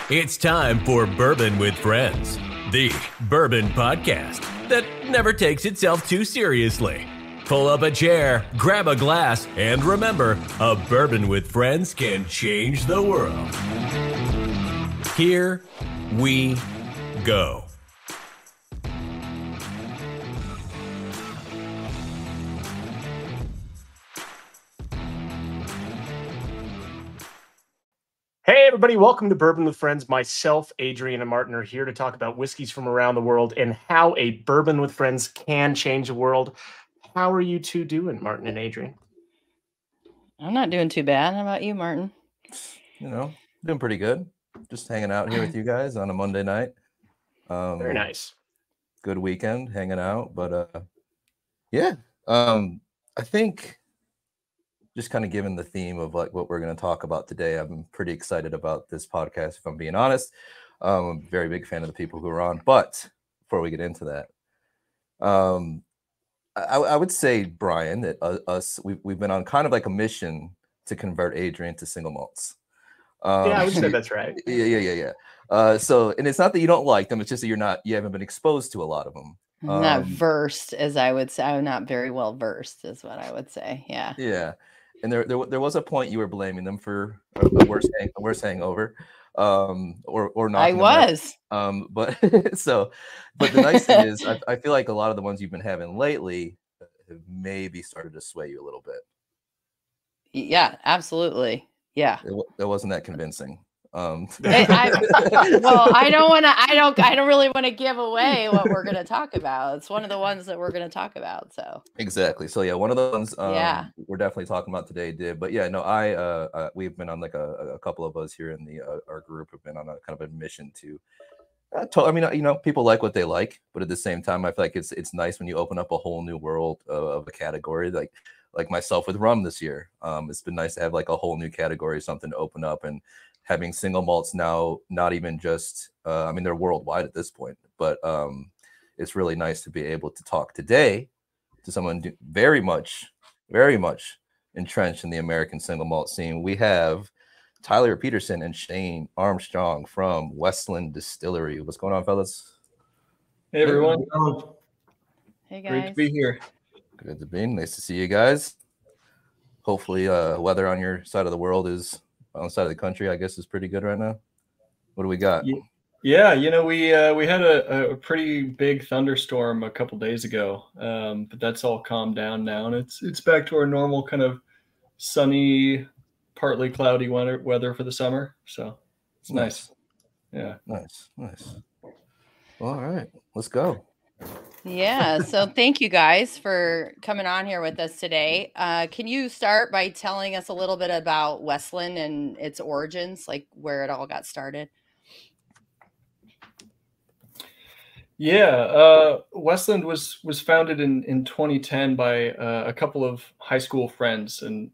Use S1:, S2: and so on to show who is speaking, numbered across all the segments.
S1: It's time for Bourbon with Friends, the bourbon podcast that never takes itself too seriously. Pull up a chair, grab a glass, and remember, a bourbon with friends can change the world. Here we go.
S2: Hey, everybody. Welcome to Bourbon with Friends. Myself, Adrian, and Martin are here to talk about whiskeys from around the world and how a bourbon with friends can change the world. How are you two doing, Martin and Adrian?
S3: I'm not doing too bad. How about you, Martin?
S4: You know, doing pretty good. Just hanging out here with you guys on a Monday night.
S2: Very nice.
S4: Good weekend, hanging out. But yeah, I think just kind of given the theme of like what we're going to talk about today, I'm pretty excited about this podcast, if I'm being honest. I'm a very big fan of the people who are on. But before we get into that, I would say, Brian, that we've been on kind of like a mission to convert Adrian to single malts.
S2: Yeah, I would say that's right.
S4: Yeah. So, and it's not that you don't like them; it's just that you haven't been exposed to a lot of them.
S3: I'm not versed, as I would say. I'm not very well versed, is what I would say. Yeah.
S4: Yeah, and there was a point you were blaming them for a worse hangover, or not.
S3: I was.
S4: But but the nice thing is, I feel like a lot of the ones you've been having lately have maybe started to sway you a little bit.
S3: Yeah, absolutely. Yeah,
S4: it wasn't that convincing.
S3: Well, I don't really want to give away what we're going to talk about. It's one of the ones that we're going to talk about. So
S4: exactly. So yeah, one of the ones we're definitely talking about today did. But yeah, no, we've been on like a couple of us here in the our group have been on a kind of a mission to. I mean, people like what they like, but at the same time, I feel like it's nice when you open up a whole new world of a category like myself with rum this year. It's been nice to have like a whole new category, something to open up, and having single malts now, not even just, I mean, they're worldwide at this point, but it's really nice to be able to talk today to someone very much entrenched in the American single malt scene. We have Tyler Pederson and Shane Armstrong from Westland Distillery. What's going on, fellas?
S5: Hey, everyone.
S3: Hey, guys.
S5: Great to be here.
S4: Good to be. Nice to see you guys. Hopefully, weather on your side of the world on the side of the country, I guess, is pretty good right now. What do we got?
S5: Yeah, we had a pretty big thunderstorm a couple days ago, but that's all calmed down now, and it's back to our normal kind of sunny, partly cloudy weather for the summer. So it's nice. Yeah,
S4: nice. All right, let's go.
S3: Yeah, so thank you guys for coming on here with us today. Can you start by telling us a little bit about Westland and its origins, like where it all got started?
S5: Yeah, Westland was founded in 2010 by a couple of high school friends, and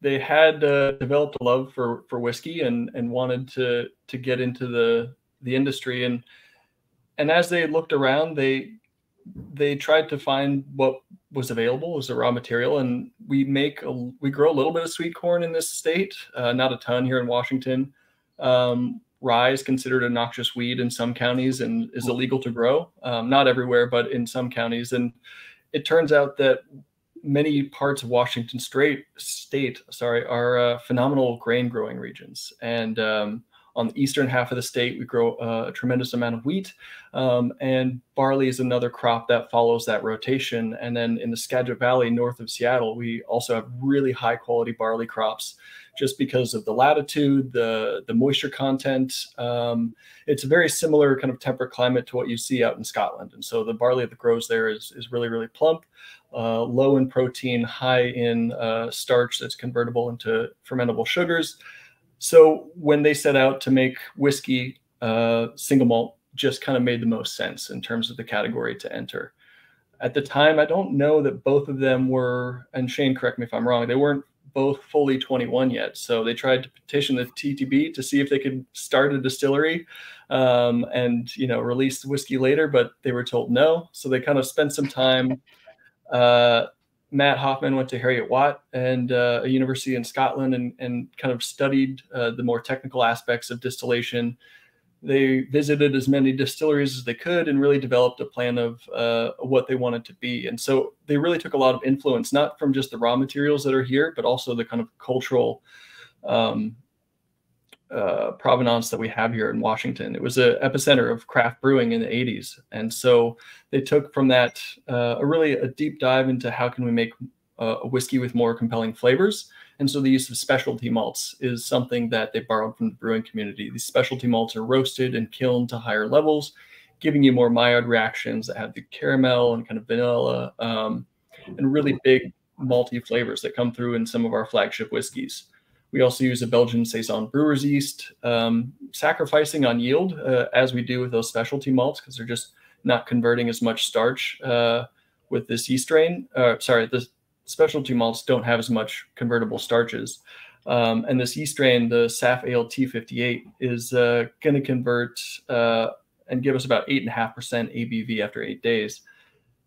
S5: they had developed a love for whiskey and wanted to get into the industry, and as they looked around, they tried to find what was available as a raw material, and we grow a little bit of sweet corn in this state, not a ton here in Washington. Rye is considered a noxious weed in some counties and is illegal to grow, not everywhere, but in some counties. And it turns out that many parts of Washington state are phenomenal grain growing regions, and on the eastern half of the state, we grow a tremendous amount of wheat, and barley is another crop that follows that rotation. And then in the Skagit Valley, north of Seattle, we also have really high quality barley crops just because of the latitude, the moisture content. It's a very similar kind of temperate climate to what you see out in Scotland. And so the barley that grows there is really, really plump, low in protein, high in starch that's convertible into fermentable sugars. So when they set out to make whiskey, single malt just kind of made the most sense in terms of the category to enter. At the time, I don't know that both of them were, and Shane, correct me if I'm wrong, they weren't both fully 21 yet. So they tried to petition the TTB to see if they could start a distillery and, release the whiskey later, but they were told no. So they kind of spent some time Matt Hoffman went to Heriot-Watt and a university in Scotland and kind of studied the more technical aspects of distillation. They visited as many distilleries as they could and really developed a plan of what they wanted to be. And so they really took a lot of influence, not from just the raw materials that are here, but also the kind of cultural provenance that we have here in Washington. It was an epicenter of craft brewing in the 80s. And so they took from that a deep dive into how can we make a whiskey with more compelling flavors. And so the use of specialty malts is something that they borrowed from the brewing community. These specialty malts are roasted and kilned to higher levels, giving you more Maillard reactions that have the caramel and kind of vanilla and really big malty flavors that come through in some of our flagship whiskeys. We also use a Belgian Saison brewer's yeast, sacrificing on yield as we do with those specialty malts because they're just not converting as much starch with this yeast strain. The specialty malts don't have as much convertible starches. And this yeast strain, the SAF ALT 58, is going to convert and give us about 8.5% ABV after 8 days.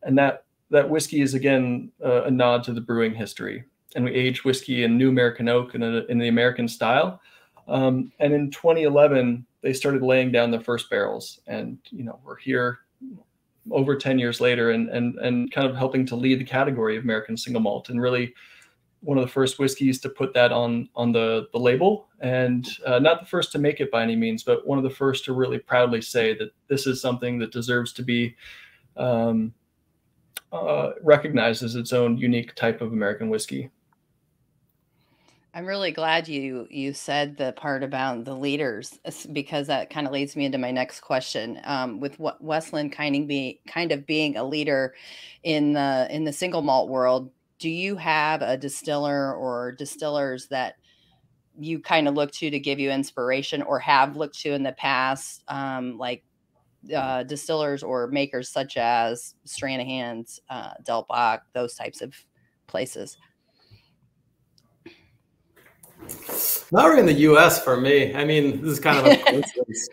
S5: And that whiskey is, again, a nod to the brewing history. And we age whiskey in new American oak in the American style. And in 2011, they started laying down the first barrels. And, we're here over 10 years later and kind of helping to lead the category of American single malt, and really one of the first whiskeys to put that on the label, and not the first to make it by any means, but one of the first to really proudly say that this is something that deserves to be recognized as its own unique type of American whiskey.
S3: I'm really glad you said the part about the leaders, because that kind of leads me into my next question. With what Westland kind of being a leader in the single malt world, do you have a distiller or distillers that you kind of look to give you inspiration, or have looked to in the past, like distillers or makers such as Stranahan's, Del Bach, those types of places?
S6: Not really in the U.S. for me. I mean, this is kind of a coincidence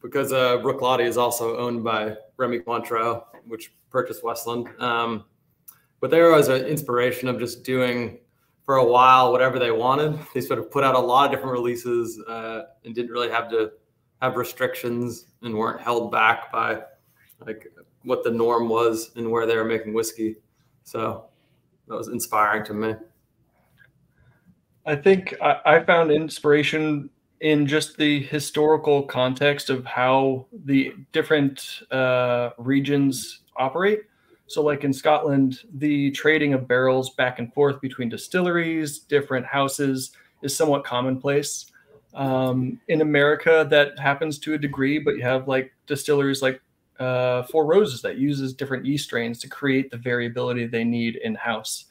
S6: because Bruichladdich is also owned by Remy Cointreau, which purchased Westland. But they were always an inspiration of just doing for a while whatever they wanted. They sort of put out a lot of different releases and didn't really have to have restrictions and weren't held back by like what the norm was and where they were making whiskey. So that was inspiring to me.
S5: I think I found inspiration in just the historical context of how the different regions operate. So like in Scotland, the trading of barrels back and forth between distilleries, different houses is somewhat commonplace. In America, that happens to a degree, but you have like distilleries like Four Roses that uses different yeast strains to create the variability they need in-house.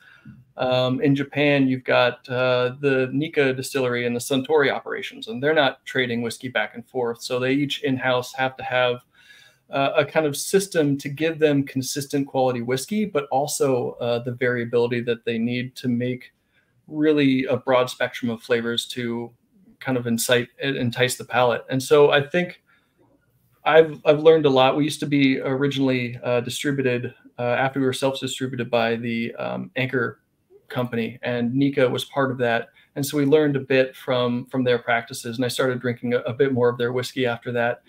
S5: In Japan, you've got the Nikka distillery and the Suntory operations, and they're not trading whiskey back and forth. So they each in-house have to have a kind of system to give them consistent quality whiskey, but also the variability that they need to make really a broad spectrum of flavors to kind of entice the palate. And so I think I've learned a lot. We used to be originally distributed after we were self-distributed by the Anchor company, and Nikka was part of that. And so we learned a bit from their practices, and I started drinking a bit more of their whiskey after that,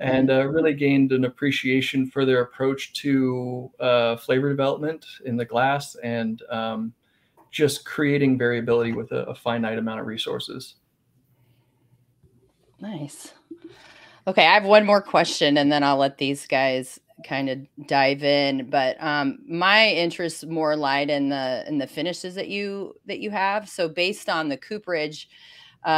S5: and really gained an appreciation for their approach to flavor development in the glass and just creating variability with a finite amount of resources.
S3: Nice. Okay, I have one more question, and then I'll let these guys kind of dive in. But my interest more lied in the finishes that you have. So based on the cooperage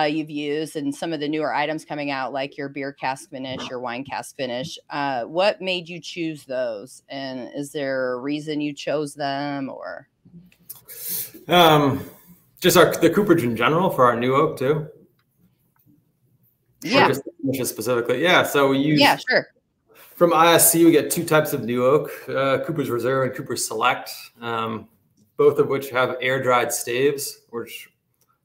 S3: you've used and some of the newer items coming out, like your beer cask finish, your wine cask finish, what made you choose those? And is there a reason you chose them, or?
S6: Just the cooperage in general for our new oak too.
S3: Yeah.
S6: Or just the finishes specifically. Yeah. So we use.
S3: Yeah, sure.
S6: From ISC, we get two types of new oak, Cooper's Reserve and Cooper's Select, both of which have air-dried staves, which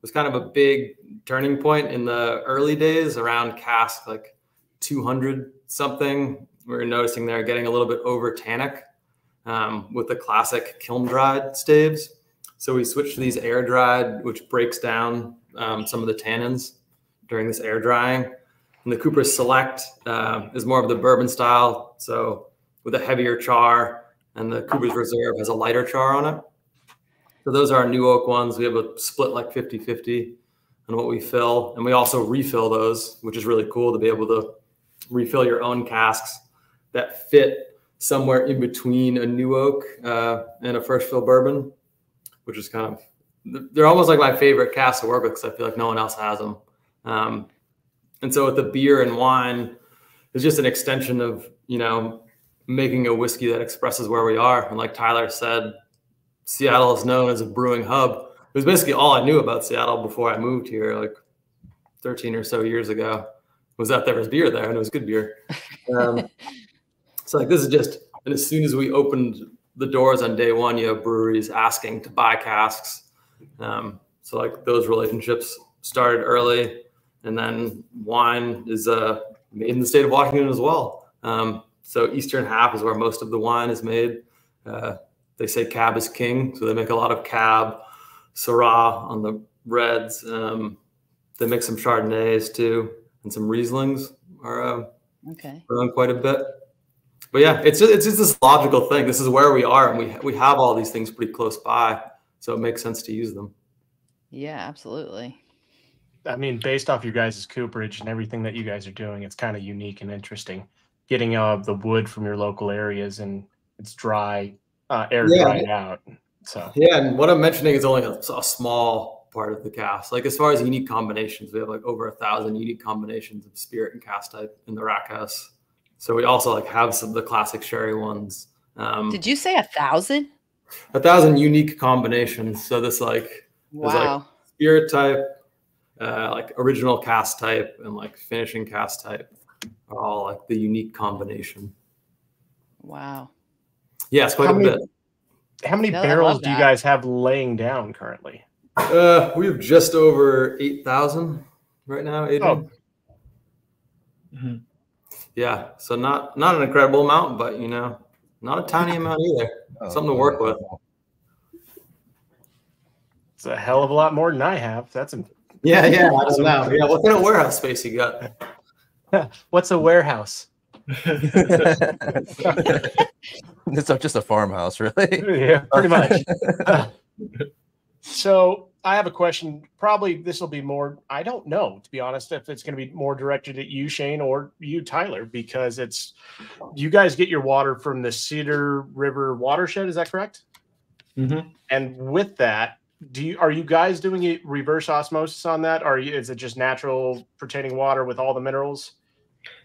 S6: was kind of a big turning point in the early days around cask like 200 something. We were noticing they're getting a little bit over tannic. with the classic kiln dried staves. So we switched to these air dried, which breaks down some of the tannins during this air drying. And the Cooper's Select is more of the bourbon style, so with a heavier char, and the Cooper's Reserve has a lighter char on it. So those are our new oak ones. We have a split like 50-50 on what we fill. And we also refill those, which is really cool to be able to refill your own casks that fit somewhere in between a new oak and a first fill bourbon, which is kind of, they're almost like my favorite casks to work with because I feel like no one else has them. And so with the beer and wine, it's just an extension of, making a whiskey that expresses where we are. And like Tyler said, Seattle is known as a brewing hub. It was basically all I knew about Seattle before I moved here, like 13 or so years ago, was that there was beer there, and it was good beer. So like this is just, and as soon as we opened the doors on day one, you have breweries asking to buy casks. So like those relationships started early, and then wine is made in the state of Washington as well. So eastern half is where most of the wine is made. They say cab is king, so they make a lot of cab, Syrah on the reds. They make some Chardonnays too, and some Rieslings are grown quite a bit. But yeah, it's just this logical thing. This is where we are, and we have all these things pretty close by, so it makes sense to use them.
S3: Yeah, absolutely.
S2: I mean, based off your guys' cooperage and everything that you guys are doing, it's kind of unique and interesting. Getting the wood from your local areas, and it's dry, air dried out. So
S6: yeah, and what I'm mentioning is only a small part of the cask. Like as far as unique combinations, we have like over 1,000 unique combinations of spirit and cask type in the rack house. So we also like have some of the classic sherry ones.
S3: Did you say 1,000?
S6: 1,000 unique combinations. So this like there's like spirit type, like original cask type, and like finishing cask type are all like the unique combination.
S3: Wow.
S6: Yeah, it's quite a bit.
S2: How many barrels do you guys have laying down currently?
S6: We have just over 8,000 right now. Mm-hmm. Yeah, so not an incredible amount, but not a tiny amount either. Something to work with.
S2: It's a hell of a lot more than I have. That's
S6: yeah. I don't know. Yeah, what kind of warehouse space you got?
S2: What's a warehouse?
S4: It's just a farmhouse, really.
S2: Yeah, pretty much. So I have a question. Probably this will be more, I don't know, to be honest, if it's going to be more directed at you, Shane, or you, Tyler, because you guys get your water from the Cedar River watershed. Is that correct?
S5: Mm-hmm.
S2: And with that, are you guys doing a reverse osmosis on that? Or is it just natural pertaining water with all the minerals?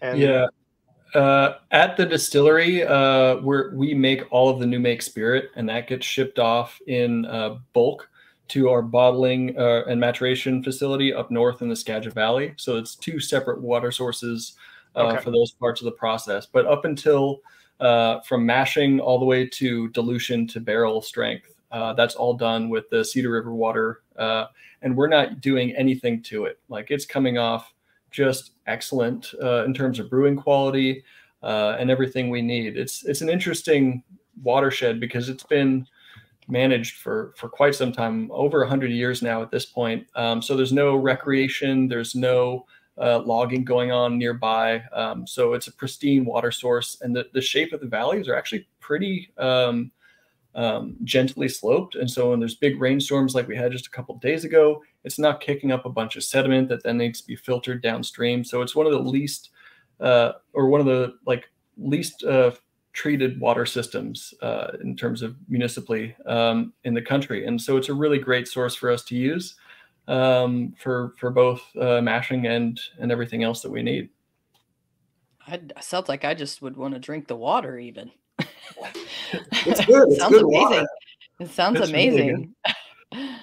S5: Yeah. At the distillery, we make all of the new make spirit, and that gets shipped off in bulk to our bottling and maturation facility up north in the Skagit Valley. So it's two separate water sources for those parts of the process. But up until from mashing all the way to dilution to barrel strength, that's all done with the Cedar River water. And we're not doing anything to it. Like it's coming off just excellent in terms of brewing quality and everything we need. It's an interesting watershed because it's been managed for quite some time, over 100 years now at this point. So there's no recreation, there's no logging going on nearby. So it's a pristine water source, and the shape of the valleys are actually pretty gently sloped. And so when there's big rainstorms like we had just a couple of days ago, it's not kicking up a bunch of sediment that then needs to be filtered downstream. So it's one of the least treated water systems in terms of municipally in the country. And so it's a really great source for us to use for both mashing and everything else that we need.
S3: I sounds like I just would want to drink the water even.
S6: It's good. It's
S3: sounds
S6: good
S3: amazing.
S6: water.
S3: It sounds
S5: It's
S3: amazing.
S5: Really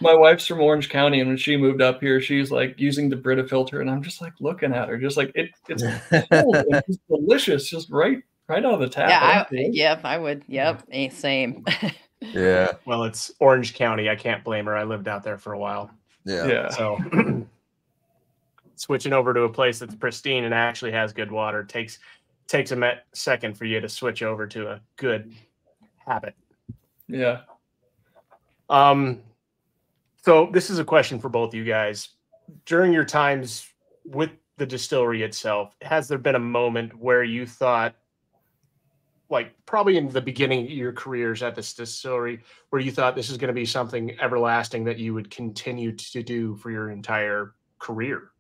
S5: my wife's from Orange County, and when she moved up here, she's like using the Brita filter, and I'm just like looking at her, just like it's cold and it's delicious, just right out of the tap.
S3: Yeah, I would. Yep, same.
S4: Yeah.
S2: Well, it's Orange County. I can't blame her. I lived out there for a while.
S4: Yeah.
S2: So switching over to a place that's pristine and actually has good water takes a second for you to switch over to a good habit.
S5: Yeah.
S2: So this is a question for both you guys. During your times with the distillery itself, has there been a moment where you thought, like probably in the beginning of your careers at this distillery, where you thought this is going to be something everlasting that you would continue to do for your entire career?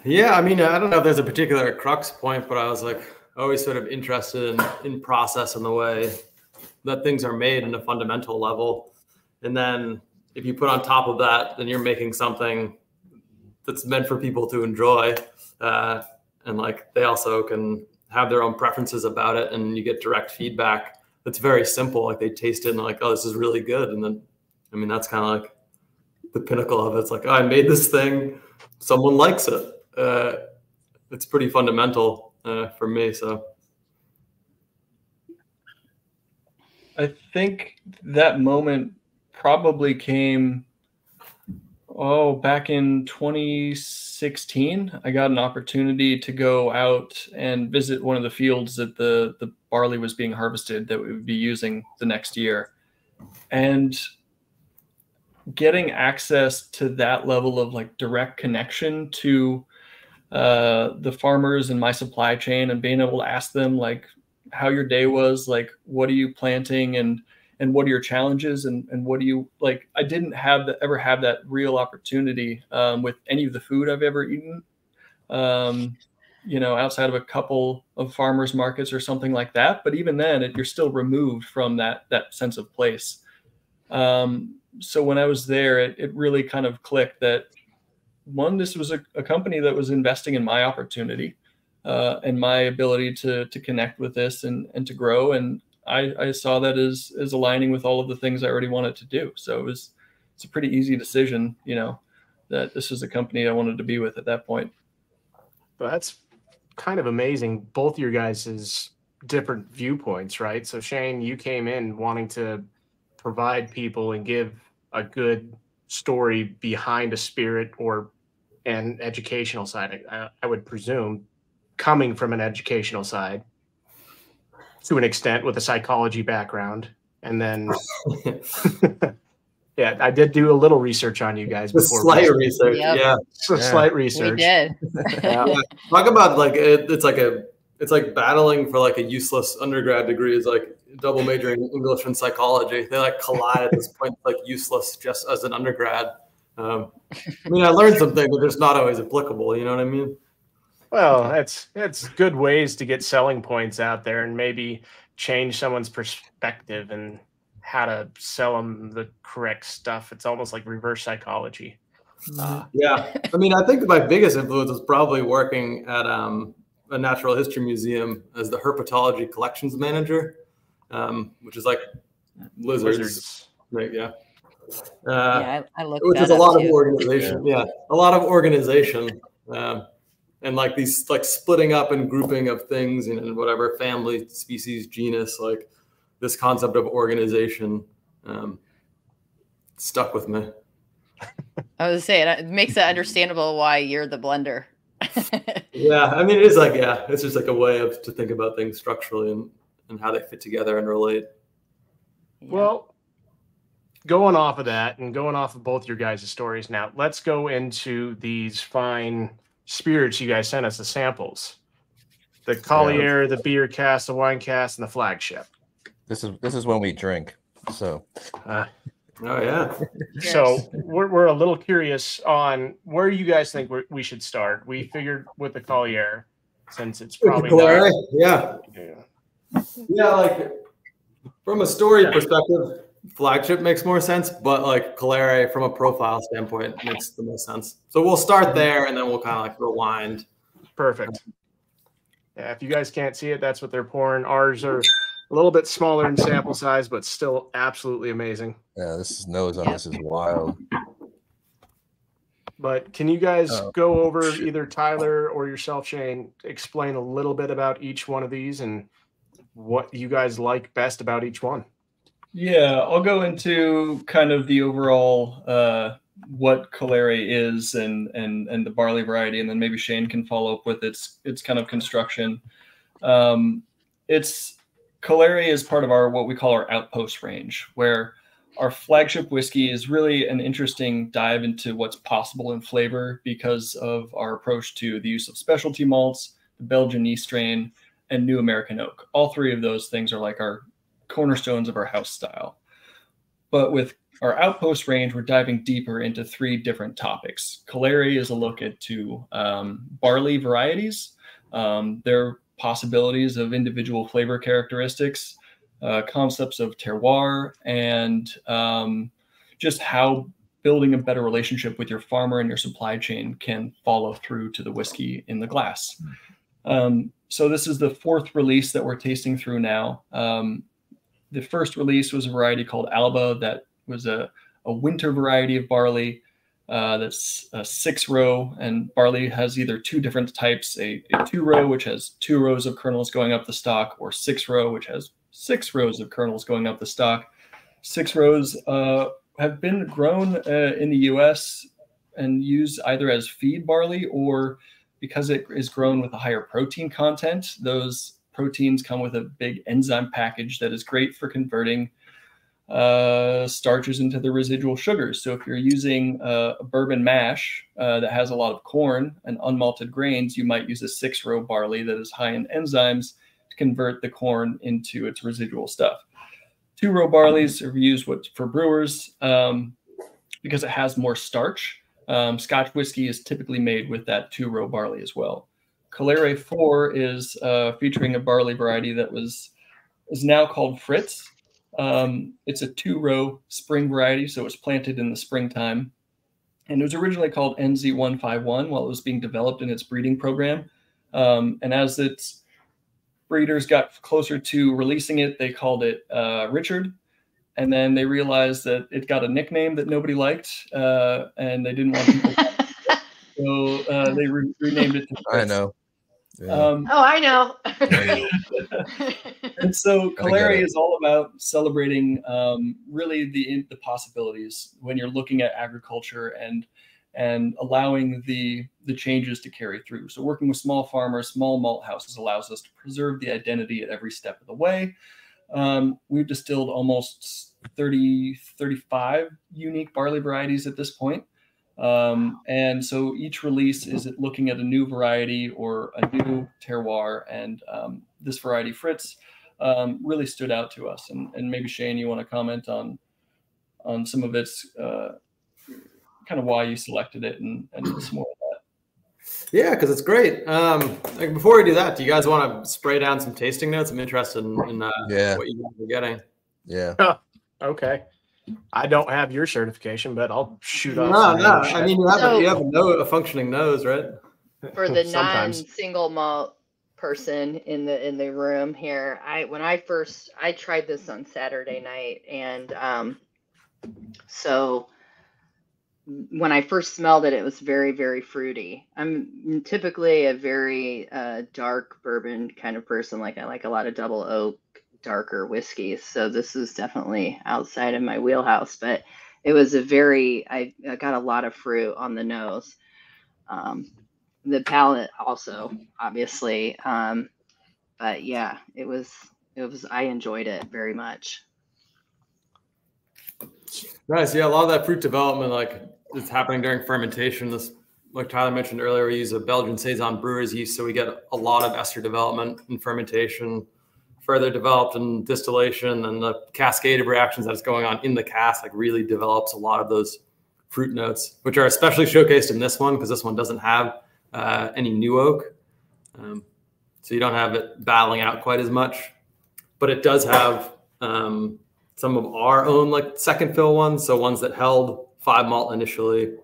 S6: Yeah, I mean, I don't know if there's a particular crux point, but I was like always sort of interested in process and the way that things are made in a fundamental level. And then if you put on top of that, then you're making something that's meant for people to enjoy. And like they also can have their own preferences about it, and you get direct feedback that's very simple. Like they taste it and they're like, oh, this is really good. And then, I mean, that's kind of like the pinnacle of it. It's like, oh, I made this thing, someone likes it. It's pretty fundamental for me. So
S5: I think that moment probably came, back in 2016. I got an opportunity to go out and visit one of the fields that the barley was being harvested that we would be using the next year. And getting access to that level of like direct connection to the farmers in my supply chain, and being able to ask them like how your day was, like what are you planting, and what are your challenges, and what do you like. I didn't ever have that real opportunity with any of the food I've ever eaten, outside of a couple of farmers markets or something like that. But even then, you're still removed from that sense of place. So when I was there, it really kind of clicked that, one, this was a company that was investing in my opportunity and my ability to connect with this and to grow. And I saw that as aligning with all of the things I already wanted to do. So it's a pretty easy decision, that this is a company I wanted to be with at that point.
S2: Well, that's kind of amazing. Both your guys' different viewpoints, right? So Shane, you came in wanting to provide people and give a good story behind a spirit or an educational side. I would presume coming from an educational side to an extent with a psychology background. And then, yeah, I did do a little research on you guys before.
S6: Slight research.
S3: Yep.
S6: Yeah.
S2: Slight research.
S3: We did.
S2: Yeah.
S6: Talk about like, it's like battling for like a useless undergrad degree. Is like double majoring in English and psychology. They like collide at this point, like useless just as an undergrad. I mean, I learned something, but it's not always applicable. You know what I mean?
S2: Well, it's good ways to get selling points out there and maybe change someone's perspective and how to sell them the correct stuff. It's almost like reverse psychology.
S6: Yeah. I mean, I think my biggest influence was probably working at a natural history museum as the herpetology collections manager, which is like lizards. Right, yeah.
S3: I looked
S6: which
S3: that
S6: is a
S3: up
S6: lot
S3: too.
S6: of organization. Yeah, a lot of organization, and like these like splitting up and grouping of things in whatever family, species, genus. Like this concept of organization stuck with me.
S3: I was saying, it makes it understandable why you're the blender.
S6: Yeah, I mean, it is like, yeah, it's just like a way to think about things structurally and how they fit together and relate.
S3: Yeah.
S2: Well, going off of that and going off of both your guys' stories now, let's go into these fine spirits you guys sent us, the samples. The Collier, the beer cask, the wine cask, and the flagship.
S4: This is when we drink. So
S6: Oh yeah.
S2: So we're a little curious on where you guys think we should start. We figured with the Collier, since it's probably not.
S6: Yeah. Like from a story perspective, flagship makes more sense, but like Calere from a profile standpoint makes the most sense. So we'll start there and then we'll kind of like rewind.
S2: Perfect. Yeah, if you guys can't see it, that's what they're pouring. Ours are a little bit smaller in sample size, but still absolutely amazing.
S4: yeah, this nose on this is wild.
S2: But can you guys go over, either Tyler or yourself, Shane, explain a little bit about each one of these and what you guys like best about each one?
S5: Yeah, I'll go into kind of the overall what Calere is and the barley variety, and then maybe Shane can follow up with its kind of construction. Calere is part of what we call our outpost range, where our flagship whiskey is really an interesting dive into what's possible in flavor because of our approach to the use of specialty malts, the Belgian yeast strain, and new American oak. All three of those things are like our cornerstones of our house style. But with our outpost range, we're diving deeper into three different topics. Calere is a look into barley varieties, their possibilities of individual flavor characteristics, concepts of terroir, and just how building a better relationship with your farmer and your supply chain can follow through to the whiskey in the glass. So this is the fourth release that we're tasting through now. The first release was a variety called Alba that was a winter variety of barley that's a 6-row, and barley has either two different types, a 2-row, which has 2 rows of kernels going up the stalk, or 6-row, which has 6 rows of kernels going up the stalk. 6 rows have been grown in the US and used either as feed barley, or because it is grown with a higher protein content, those proteins come with a big enzyme package that is great for converting starches into the residual sugars. So if you're using a bourbon mash that has a lot of corn and unmalted grains, you might use a 6-row barley that is high in enzymes to convert the corn into its residual stuff. 2-row barleys are used for brewers because it has more starch. Scotch whiskey is typically made with that 2-row barley as well. Calere 4 is featuring a barley variety that is now called Fritz. It's a 2-row spring variety, so it's planted in the springtime. And it was originally called NZ151 while it was being developed in its breeding program. And as its breeders got closer to releasing it, they called it Richard. And then they realized that it got a nickname that nobody liked, and they didn't want people to so they renamed it to Fritz.
S4: I know.
S7: Yeah. I know.
S5: And so Calere is all about celebrating really the possibilities when you're looking at agriculture and allowing the changes to carry through. So working with small farmers, small malt houses allows us to preserve the identity at every step of the way. We've distilled almost 35 unique barley varieties at this point. And so each release is looking at a new variety or a new terroir, and this variety, Fritz, really stood out to us. And maybe Shane, you want to comment on some of its kind of why you selected it and some more of that.
S6: Yeah, because it's great. Like before we do that, do you guys want to spray down some tasting notes? I'm interested in what you guys are getting.
S4: Yeah.
S2: Oh, okay. I don't have your certification, but I'll shoot off.
S6: No. I mean, you have a functioning nose, right?
S7: For the non-single malt person in the room here, when I tried this on Saturday night, and so when I first smelled it, it was very, very fruity. I'm typically a very dark bourbon kind of person. Like I like a lot of double oak, darker whiskeys. So this is definitely outside of my wheelhouse, but it was I got a lot of fruit on the nose. The palate also, obviously. But yeah, it was, I enjoyed it very much.
S6: Nice. Yeah, a lot of that fruit development, like it's happening during fermentation. This, like Tyler mentioned earlier, we use a Belgian Saison brewer's yeast, so we get a lot of ester development in fermentation, further developed in distillation, and the cascade of reactions that's going on in the cask like really develops a lot of those fruit notes, which are especially showcased in this one because this one doesn't have any new oak. So you don't have it battling out quite as much, but it does have some of our own like second fill ones. So ones that held 5 malt initially,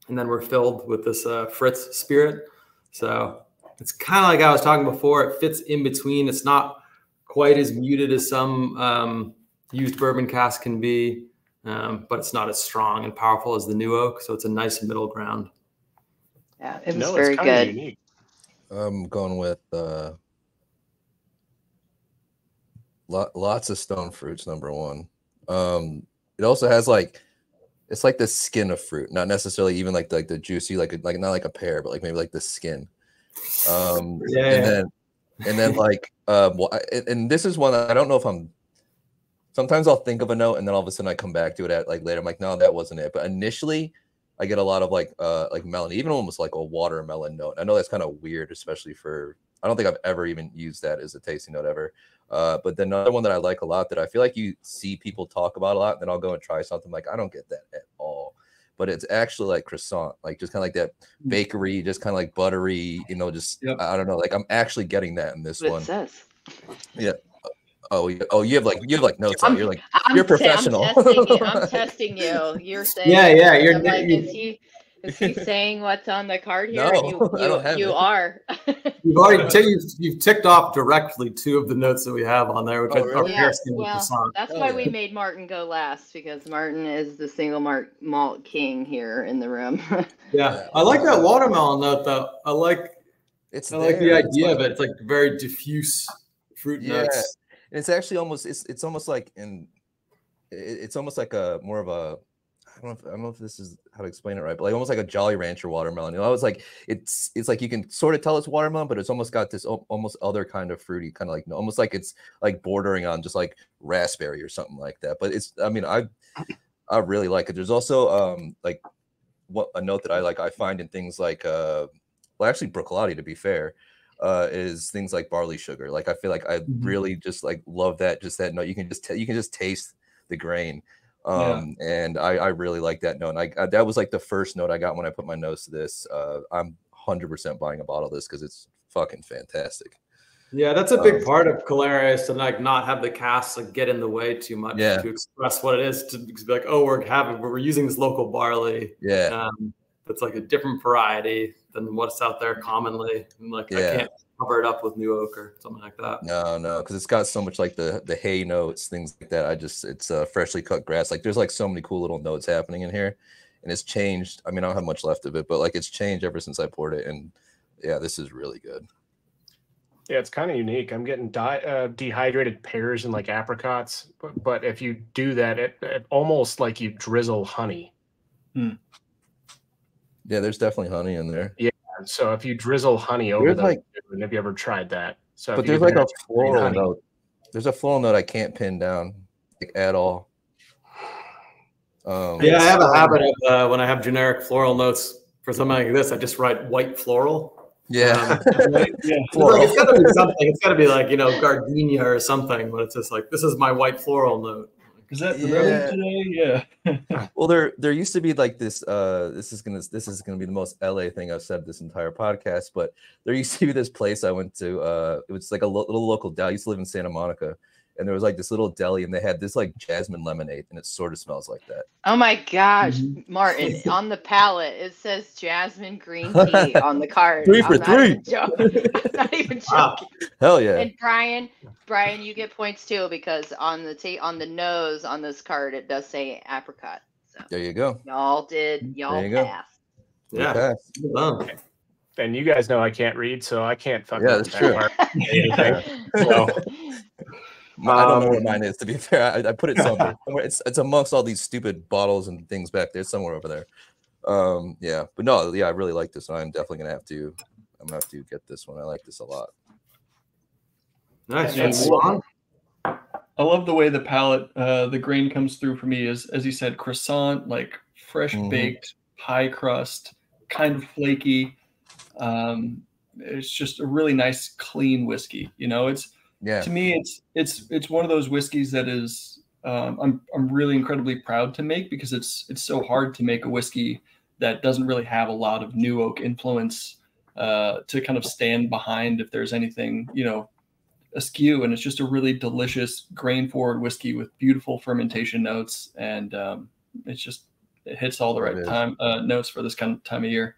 S6: and then were filled with this Fritz spirit. So it's kind of like I was talking before. It fits in between. It's not quite as muted as some used bourbon cask can be, but it's not as strong and powerful as the new oak. So it's a nice middle ground.
S7: Yeah, it was very good. Unique.
S4: I'm going with lots of stone fruits, number one. It also has like It's like the skin of fruit, not necessarily even like the juicy, like not like a pear, but like maybe like the skin. And then like and this is one that I don't know if I'm. Sometimes I'll think of a note and then all of a sudden I come back to it at like later. I'm like, no, that wasn't it. But initially, I get a lot of like melon, even almost like a watermelon note. I know that's kind of weird, especially for. I don't think I've ever even used that as a tasting note ever. But then another one that I like a lot that I feel like you see people talk about a lot, then I'll go and try something like I don't get that at all. But it's actually like croissant, like just kind of like that bakery, just kind of like buttery, you know, just I don't know, like I'm actually getting that in this one.
S7: It says.
S4: Yeah. Oh, you have like notes on. You're like you're professional.
S7: I'm testing you. You're saying
S6: You're
S7: like, is he saying what's on the card here?
S4: No, I don't have
S7: you
S4: it.
S7: are.
S6: You've already you've ticked off directly 2 of the notes that we have on there, which are piercing with the song.
S7: That's why we made Martin go last, because Martin is the single malt king here in the room.
S6: Yeah, I like that watermelon note though. I like the idea of it. It's like very diffuse fruit notes.
S4: And it's actually almost it's almost like it's almost like a more of a I don't know if this is how to explain it right, but like almost like a Jolly Rancher watermelon. You know, it's like it's like you can sort of tell it's watermelon, but it's almost got this almost other kind of fruity, kind of like almost like it's like bordering on just like raspberry or something like that. But it's I really like it. There's also like what a note that I like. I find in things like well actually Bruichladdich, to be fair. Is things like barley sugar. Like I feel like I really just like love that note. You can just taste the grain. And I really like that note. And that was like the first note I got when I put my nose to this. I'm 100% buying a bottle of this because it's fucking fantastic.
S6: Yeah, that's a big part of Calera is to like not have the cask like get in the way too much to express what it is, to be like, oh, we're using this local barley. Yeah. That's like a different variety than what's out there commonly. And like I can't cover it up with new oak or something like that.
S4: No, because it's got so much like the hay notes, things like that. It's freshly cut grass. Like there's like so many cool little notes happening in here, and it's changed. I mean, I don't have much left of it, but like it's changed ever since I poured it, and yeah, this is really good.
S2: Yeah, it's kind of unique. I'm getting dehydrated pears and like apricots, but if you do that, it almost like you drizzle honey.
S4: Yeah, there's definitely honey in there.
S2: Yeah, so if you drizzle honey over them, have you ever tried that? So,
S4: but there's like a floral note. There's a floral note I can't pin down like, at all.
S6: I have a habit of when I have generic floral notes for something like this, I just write white floral.
S4: Yeah,
S6: floral. Like, it's got to be something. It's got to be like gardenia or something. But it's just like this is my white floral note.
S5: Is that today? Yeah.
S4: Well, there used to be like this. This is gonna be the most LA thing I've said this entire podcast. But there used to be this place I went to. It was like a little local deli. I used to live in Santa Monica, and there was like this little deli, and they had this like jasmine lemonade, and it sort of smells like that.
S7: Oh my gosh, Martin! On the palette, it says jasmine green tea on the card.
S4: 3 for 3.
S7: I'm not even joking.
S4: Wow. Hell yeah!
S7: And Brian, you get points too because on the nose on this card it does say apricot. So
S4: there you go.
S7: Y'all passed.
S6: Yeah.
S2: And you guys know I can't read, so I can't fucking.
S4: Yeah, that's true.
S2: So.
S4: I don't know where mine is, to be fair. I put it somewhere. It's amongst all these stupid bottles and things back there. It's somewhere over there. But no, I really like this one. I'm definitely gonna have to get this one. I like this a lot.
S6: Nice.
S5: I love the way the palette, the grain comes through for me. Is, as you said, croissant, like fresh baked pie crust, kind of flaky. It's just a really nice, clean whiskey. To me, it's one of those whiskeys that is I'm really incredibly proud to make because it's so hard to make a whiskey that doesn't really have a lot of new oak influence to kind of stand behind if there's anything askew. And it's just a really delicious grain forward whiskey with beautiful fermentation notes, and it hits all the right notes for this kind of time of year.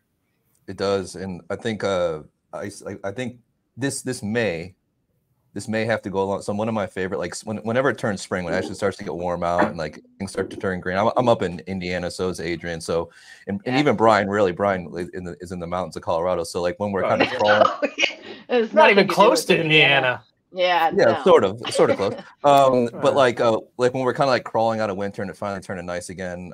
S4: It does, and I think I think this may have to go along. So one of my favorite, like whenever it turns spring, when it actually starts to get warm out and like things start to turn green. I'm up in Indiana, so is Adrian. So and even Brian is in the mountains of Colorado. So like when we're kind of crawling,
S2: it's not even close to Indiana.
S7: Yeah,
S4: sort of close. But like when we're kind of like crawling out of winter and it finally turning nice again,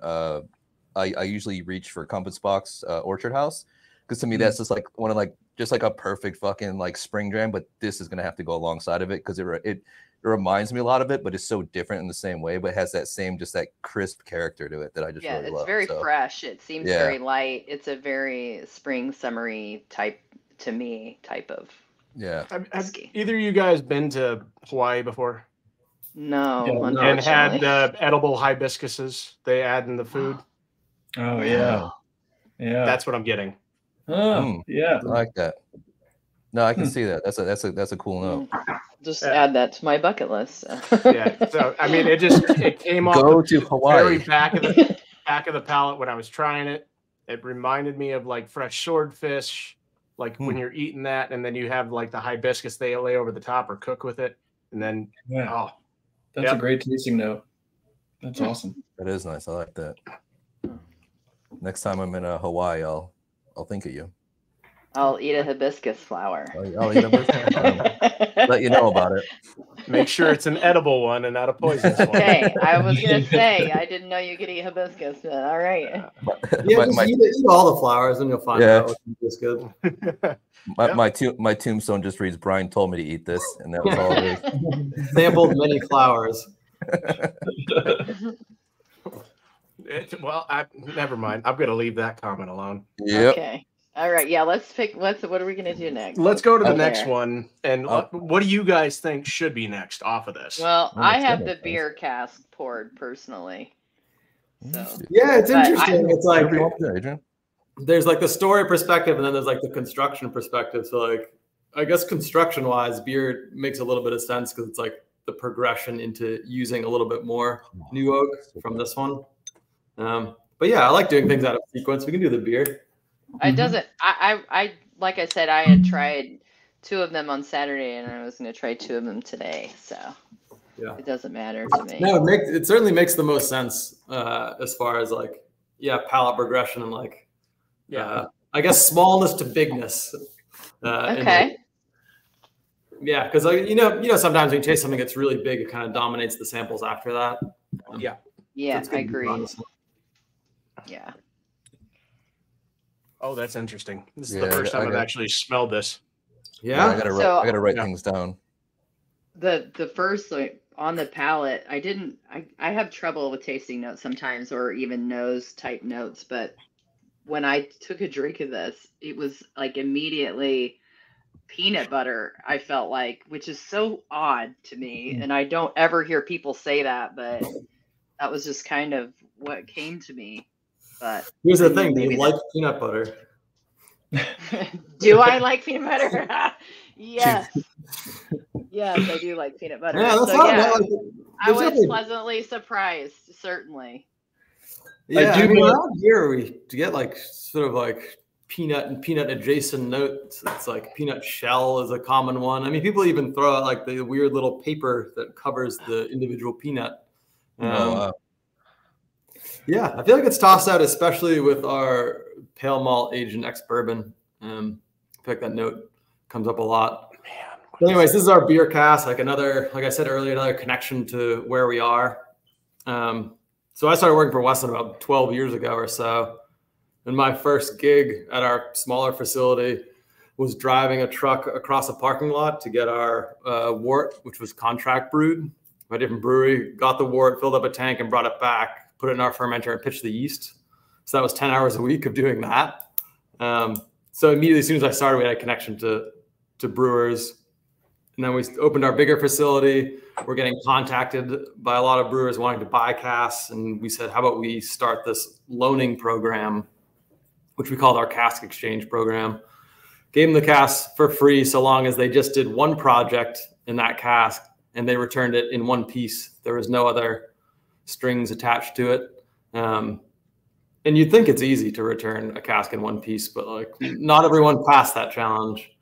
S4: I usually reach for Compass Box Orchard House, because to me that's just like one of like just like a perfect fucking like spring dram, but this is gonna have to go alongside of it because it reminds me a lot of it, but it's so different in the same way, but it has that same just that crisp character to it that I just really love.
S7: It's very fresh. It seems very light. It's a very spring summery type of
S2: Have either of you guys been to Hawaii before?
S7: No,
S2: and had edible hibiscuses they add in the food.
S5: Oh yeah,
S2: that's what I'm getting.
S5: Oh yeah,
S4: I like that. No, I can see that. That's a cool note.
S7: Just add that to my bucket list.
S2: So I mean, it came off
S4: Go to Hawaii.
S2: Very back of the palate when I was trying it. It reminded me of like fresh swordfish, like when you're eating that, and then you have like the hibiscus they lay over the top or cook with it, and then
S5: that's a great tasting note. That's awesome.
S4: That is nice. I like that. Next time I'm in Hawaii, I'll think of you.
S7: I'll eat a hibiscus flower.
S4: I'll eat a hibiscus flower. Let you know about it.
S2: Make sure it's an edible one and not a poisonous one.
S7: Okay, I was gonna say I didn't know you could eat hibiscus. But all right.
S6: Eat all the flowers and you'll find out what's good.
S4: My tombstone just reads, "Brian told me to eat this," and that was all it is.
S6: Sampled many flowers.
S2: Never mind. I'm gonna leave that comment alone.
S4: Yep.
S7: Okay. All right. Yeah. Let's pick. What are we gonna do next?
S2: Let's go to the next one. And what do you guys think should be next off of this?
S7: Well, I have the beer cask poured personally. So
S6: yeah, it's interesting. It's like there's like the story perspective, and then there's like the construction perspective. So like, I guess construction wise, beer makes a little bit of sense because it's like the progression into using a little bit more new oak from this one. But yeah, I like doing things out of sequence. We can do the beer.
S7: It doesn't. I like I said, I had tried 2 of them on Saturday, and I was going to try 2 of them today. So it doesn't matter to me.
S6: No, it certainly makes the most sense as far as like palate progression and like I guess smallness to bigness.
S7: Okay.
S6: Yeah, because sometimes when you taste something that's really big, it kind of dominates the samples after that.
S7: Yeah, I agree. Yeah.
S2: Oh, that's interesting. This is the first time I've actually smelled this.
S6: Yeah,
S4: I gotta write things down.
S7: The first on the palate, I have trouble with tasting notes sometimes, or even nose type notes. But when I took a drink of this, it was like immediately peanut butter. I felt like, which is so odd to me, and I don't ever hear people say that, but that was just kind of what came to me. But
S6: here's the thing: do you like peanut butter?
S7: Do I like peanut butter? Yes. Yes, I do like peanut butter.
S6: Yeah, that's
S7: I was pleasantly surprised, certainly.
S6: Yeah, I mean, around here we get like sort of like peanut and peanut adjacent notes. It's like peanut shell is a common one. I mean, people even throw out like the weird little paper that covers the individual peanut. Yeah, I feel like it's tossed out, especially with our pale malt aged in ex-bourbon. I feel like that note comes up a lot. Man. But anyways, this is our beer cask. Like I said earlier, another connection to where we are. So I started working for Westland about 12 years ago or so. And my first gig at our smaller facility was driving a truck across a parking lot to get our wort, which was contract brewed by a different brewery. Got the wort, filled up a tank, and brought it back. Put it in our fermenter and pitched the yeast. So that was 10 hours a week of doing that. So immediately, as soon as I started, we had a connection to brewers. And then we opened our bigger facility. We're getting contacted by a lot of brewers wanting to buy casks. And we said, how about we start this loaning program, which we called our cask exchange program. Gave them the cask for free so long as they just did one project in that cask and they returned it in one piece. There was no other strings attached to it. And you'd think it's easy to return a cask in one piece, but like not everyone passed that challenge.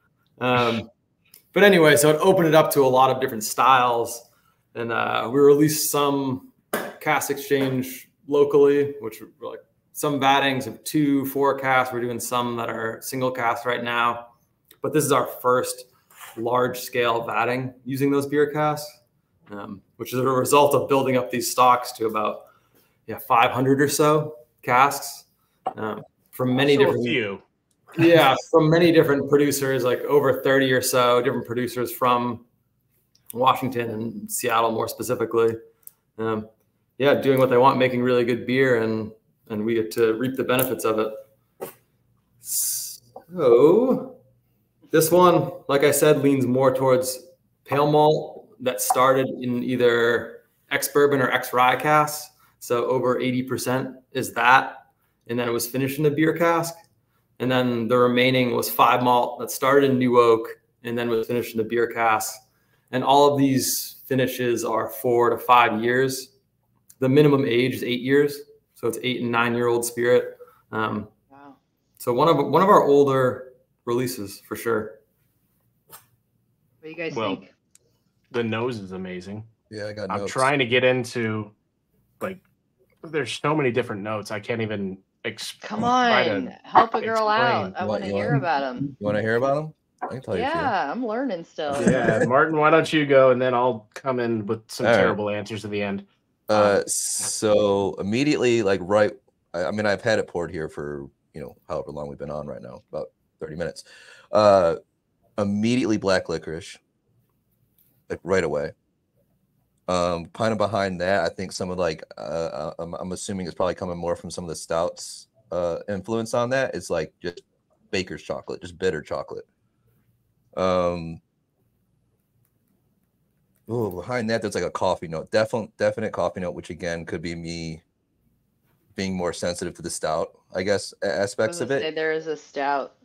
S6: But anyway, so it opened it up to a lot of different styles. And we released some cask exchange locally, which were like some vattings of 2, 4 casks. We're doing some that are single casks right now. But this is our first large scale vatting using those beer casks. Which is a result of building up these stocks to about 500 or so. casks from many different.
S2: Few.
S6: Yeah, from many different producers, like over 30 or so different producers from Washington and Seattle, more specifically. Yeah, doing what they want, making really good beer, and we get to reap the benefits of it. So this one, like I said, leans more towards pale malt that started in either ex-bourbon or ex-rye casks. So over 80% is that, and then it was finished in a beer cask. And then the remaining was 5 malt that started in new oak and then was finished in a beer cask. And all of these finishes are 4 to 5 years. The minimum age is 8 years. So it's 8 and 9 year old spirit.
S7: Wow.
S6: So one of our older releases for sure.
S7: What do you guys think?
S2: The nose is amazing.
S4: Yeah, I got
S2: I'm
S4: notes.
S2: trying to get into, like, there's so many different notes. I can't even
S7: Come on, help a girl out. I want to hear about them.
S4: You want to hear about them? I can tell you.
S7: Yeah, I'm learning still.
S2: Yeah, Martin, why don't you go, and then I'll come in with some terrible answers at the end.
S4: So immediately, like I mean, I've had it poured here for, however long we've been on right now, about 30 minutes. Immediately black licorice, like right away. Kind of behind that, I think some of I'm assuming it's probably coming more from some of the stouts influence on that. It's like just baker's chocolate, just bitter chocolate. Behind that, there's like a coffee note, definite coffee note, which again could be me being more sensitive to the stout, I guess, aspects of it.
S7: There is a stout.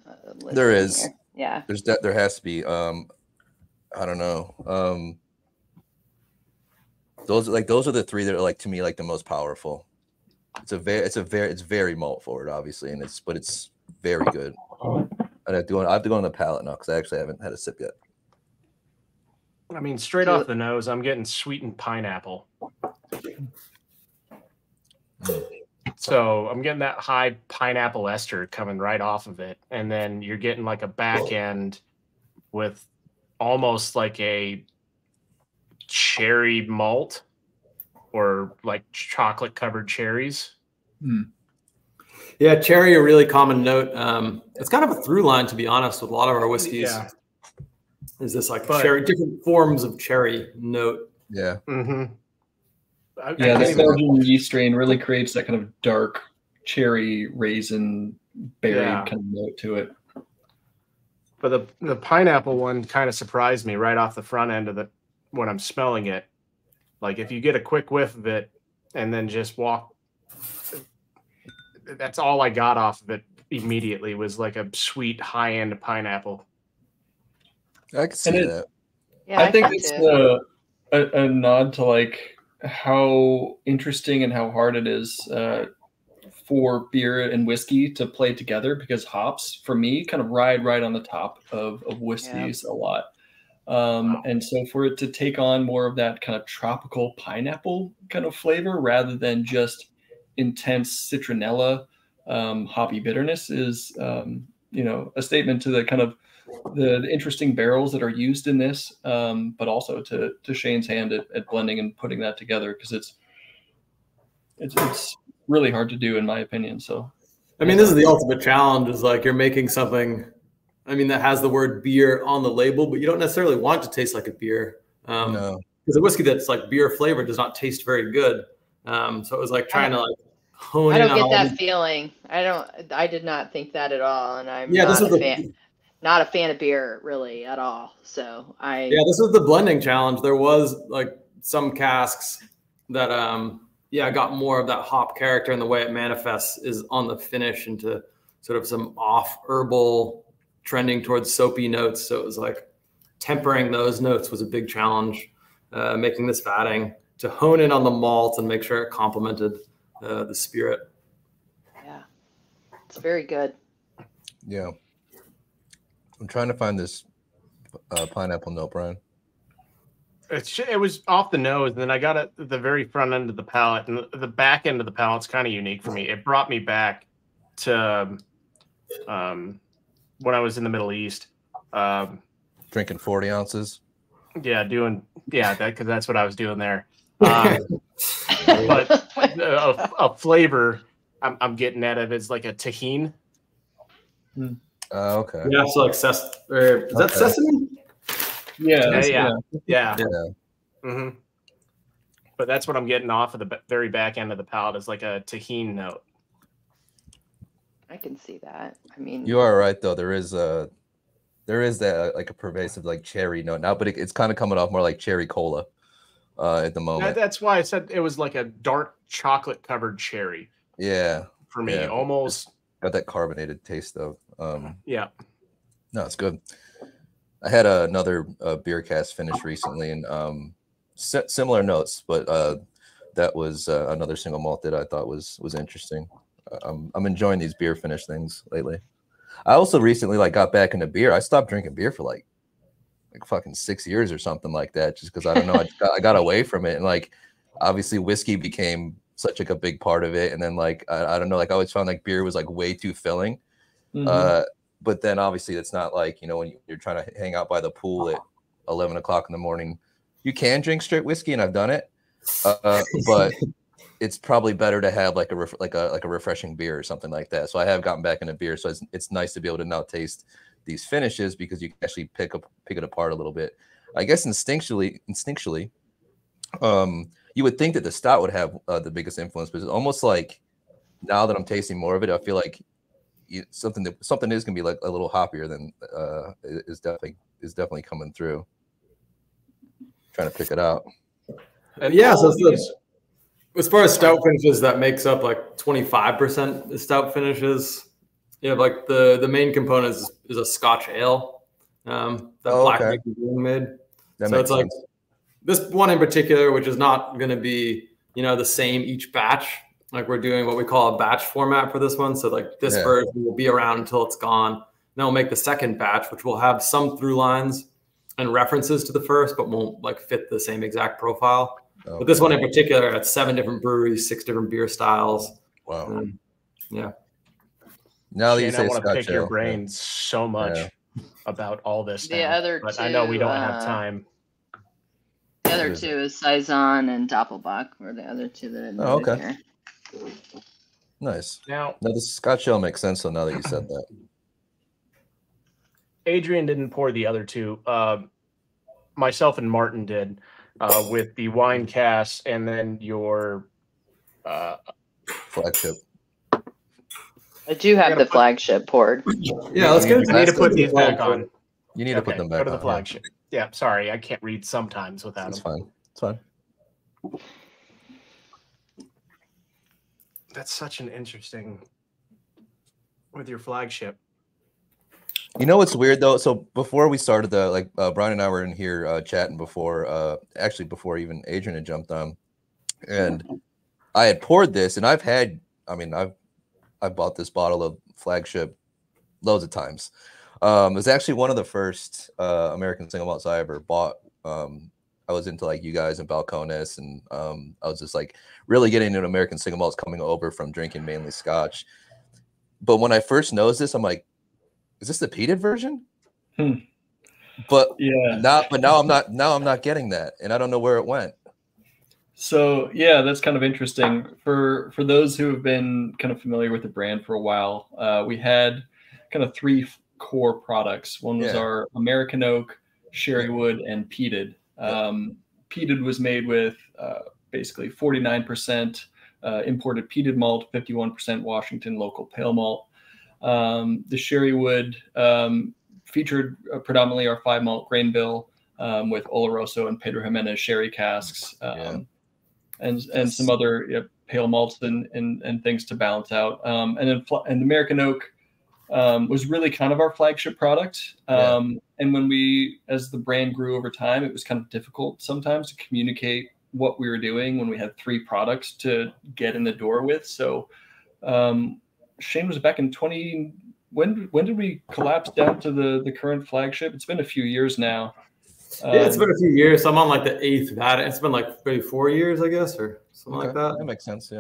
S4: There is.
S7: Here. Yeah.
S4: There has to be. I don't know. Those are the three that are, like, to me, like the most powerful. It's very malt forward, obviously, and it's very good. And I have to go on the palate now because I actually haven't had a sip yet.
S2: I mean, straight off the nose, I'm getting sweetened pineapple. So I'm getting that high pineapple ester coming right off of it, and then you're getting like a back end with almost like a cherry malt or like chocolate covered cherries.
S6: Yeah, cherry, a really common note. It's kind of a through line, to be honest, with a lot of our whiskeys. Yeah. Is this cherry, different forms of cherry note?
S4: Yeah.
S5: Mm-hmm. The Belgian yeast strain really creates that kind of dark cherry raisin berry kind of note to it.
S2: But the pineapple one kind of surprised me right off the front end of when I'm smelling it. Like, if you get a quick whiff of it and then just walk, that's all I got off of it immediately was like a sweet high end pineapple.
S4: I can see that.
S7: Yeah,
S5: I think it's a nod to like how interesting and how hard it is for beer and whiskey to play together, because hops, for me, kind of ride right on the top of whiskeys a lot. And so for it to take on more of that kind of tropical pineapple kind of flavor rather than just intense citronella hoppy bitterness is, a statement to the kind of the interesting barrels that are used in this, but also to Shane's hand at blending and putting that together, because it's really hard to do, in my opinion. So,
S6: I mean, this is the ultimate challenge, is like you're making something, I mean, that has the word beer on the label, but you don't necessarily want it to taste like a beer.
S4: No.
S6: Because a whiskey that's like beer flavored does not taste very good. So it was like trying to like hone in.
S7: I don't get that feeling. I did not think that at all. And I'm not a fan of beer really at all. So this is the blending challenge. There was like some casks that, got more of that hop character, and the way it manifests is on the finish into sort of some off herbal trending towards soapy notes. So it was like tempering those notes was a big challenge, making this fatting to hone in on the malt and make sure it complemented the spirit. Yeah, it's very good.
S4: Yeah. I'm trying to find this pineapple note, Brian.
S2: It was off the nose, and then I got it at the very front end of the palate, and the back end of the palate's kind of unique for me. It brought me back to when I was in the Middle East.
S4: Drinking 40 ounces.
S2: Yeah, because that's what I was doing there. But a flavor I'm getting at it as like a tahine.
S4: Okay.
S6: Yeah, so like is that sesame?
S5: Yeah.
S2: Mm-hmm. But that's what I'm getting off of the very back end of the palate is like a tahine note.
S7: I can see that. I mean,
S4: you are right though. There is that like a pervasive like cherry note now, but it's kind of coming off more like cherry cola at the moment.
S2: That's why I said it was like a dark chocolate covered cherry.
S4: Yeah.
S2: For me, almost
S4: got that carbonated taste though.
S2: Yeah.
S4: No, it's good. I had another beer cast finish recently, and similar notes, but that was another single malt that I thought was interesting. I'm enjoying these beer finish things lately. I also recently like got back into beer. I stopped drinking beer for like fucking 6 years or something like that, just because I don't know. I got away from it, and like obviously whiskey became such like a big part of it, and then like I don't know, like I always found like beer was like way too filling. But then obviously it's not like, you know, when you're trying to hang out by the pool at 11 o'clock in the morning, you can drink straight whiskey, and I've done it, but it's probably better to have like a refreshing beer or something like that. So I have gotten back into beer, so it's nice to be able to now taste these finishes because you can actually pick it apart a little bit. I guess instinctually, you would think that the stout would have the biggest influence, but it's almost like now that I'm tasting more of it, I feel like something is gonna be like a little hoppier than is definitely coming through. Trying to pick it out.
S6: And yeah, so as far as stout finishes, that makes up like 25% of stout finishes. You have like the main component is a Scotch ale that black is being made. So it's like this one in particular, which is not going to be, you know, the same each batch. Like we're doing what we call a batch format for this one. So like this version will be around until it's gone. Then we'll make the second batch, which will have some through lines and references to the first, but won't like fit the same exact profile. Okay. But this one in particular had 7 different breweries, 6 different beer styles.
S4: Wow.
S2: Yeah.
S4: Now that you say
S2: I want to pick your brain
S4: so
S2: so much about all this.
S7: The other
S2: but
S7: two,
S2: I know we don't have time.
S7: The other two is Saison and Doppelbock were the other two that I noted here.
S4: Nice.
S2: Now
S4: the Scotch ale makes sense. So now that you said that,
S2: Adrian didn't pour the other two. Myself and Martin did with the wine cast, and then your
S4: flagship.
S7: I do have the flagship poured.
S6: Yeah, let's get.
S2: You need to put these back on.
S4: You need to put them back.
S2: Go to the flagship. Yeah, sorry, I can't read sometimes without them.
S4: It's fine. It's fine.
S2: That's such an interesting with your flagship.
S4: You know what's weird though? So before we started Brian and I were in here chatting before, actually before even Adrian had jumped on, and I had poured this, and I've bought this bottle of flagship loads of times. It was actually one of the first American single malts I ever bought. I was into like you guys and Balcones, and I was just like really getting into American single malts coming over from drinking mainly Scotch. But when I first noticed this, I'm like, is this the peated version? But now I'm not getting that, and I don't know where it went.
S5: So yeah, that's kind of interesting. For those who have been kind of familiar with the brand for a while, we had kind of 3 core products. One was our American oak, sherrywood, and peated. Peated was made with basically 49% imported peated malt, 51% Washington local pale malt. The sherrywood featured predominantly our 5 malt grain bill with Oloroso and Pedro Jimenez sherry casks, and some other pale malts and things to balance out. And the American oak was really kind of our flagship product. And when as the brand grew over time, it was kind of difficult sometimes to communicate what we were doing when we had 3 products to get in the door with. So Shane was back in when did we collapse down to the current flagship? It's been a few years now.
S6: Yeah, it's been a few years. I'm on like the 8th vat. It's been like maybe 4 years, I guess, or something like that.
S4: That makes sense.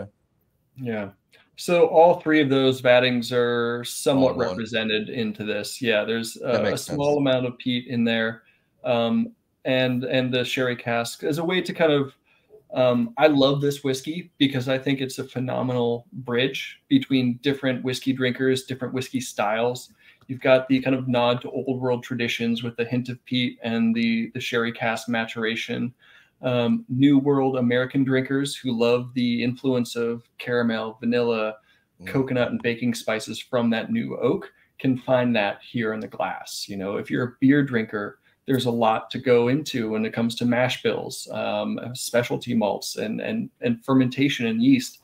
S5: Yeah. So all 3 of those vattings are somewhat represented into this. Yeah, there's a small amount of peat in there, and the sherry cask as a way to kind of I love this whiskey because I think it's a phenomenal bridge between different whiskey drinkers, different whiskey styles. You've got the kind of nod to old world traditions with the hint of peat and the sherry cask maturation. New world American drinkers who love the influence of caramel, vanilla, coconut, and baking spices from that new oak can find that here in the glass. You know, if you're a beer drinker, there's a lot to go into when it comes to mash bills, specialty malts, and fermentation and yeast.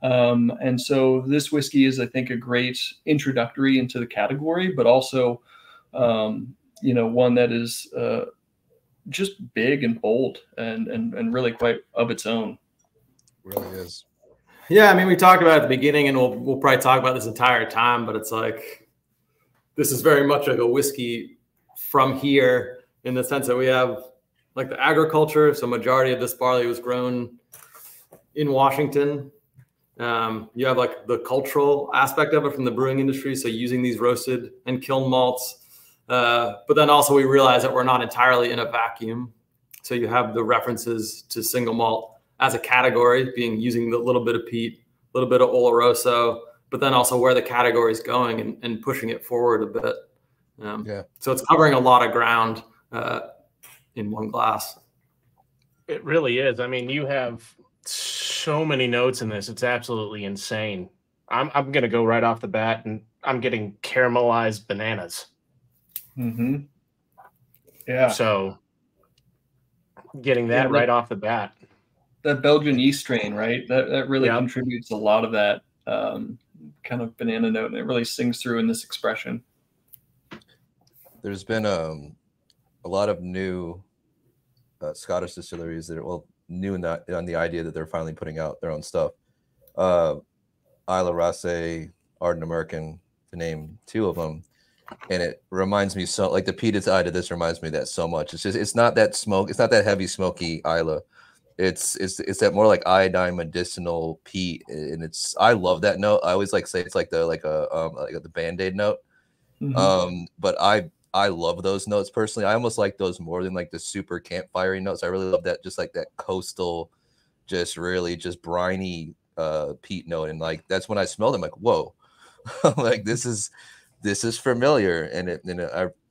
S5: And so this whiskey is, I think, a great introductory into the category, but also, you know, one that is just big and bold and really quite of its own.
S4: Really is.
S6: Yeah, I mean, we talked about it at the beginning, and we'll probably talk about this entire time, but it's like, this is very much like a whiskey from here in the sense that we have like the agriculture. So majority of this barley was grown in Washington. You have like the cultural aspect of it from the brewing industry. So using these roasted and kiln malts. But then also we realize that we're not entirely in a vacuum. So you have the references to single malt as a category, being using the little bit of peat, a little bit of Oloroso, but then also where the category is going and pushing it forward a bit. So it's covering a lot of ground in one glass.
S2: It really is. I mean, you have so many notes in this. It's absolutely insane. I'm going to go right off the bat, and I'm getting caramelized bananas.
S5: Mm-hmm. Yeah.
S2: So getting that right off the bat.
S5: That Belgian yeast strain, right? That really contributes a lot of that kind of banana note, and it really sings through in this expression.
S4: There's been a lot of new Scottish distilleries that are new in that, on the idea that they're finally putting out their own stuff. Isla Race, Ardent American, to name two of them. And it reminds me so, like the peated side of this reminds me of that so much. It's just, it's not that smoke, it's not that heavy smoky Isla. It's that more like iodine medicinal peat, and it's, I love that note. I always like say it's like the Band-Aid note.
S5: Mm-hmm.
S4: But I love those notes personally. I almost like those more than like the super campfire notes. I really love that, just like that coastal, just really just briny peat note. And like that's when I smelled it, I'm like, whoa, like this is familiar, and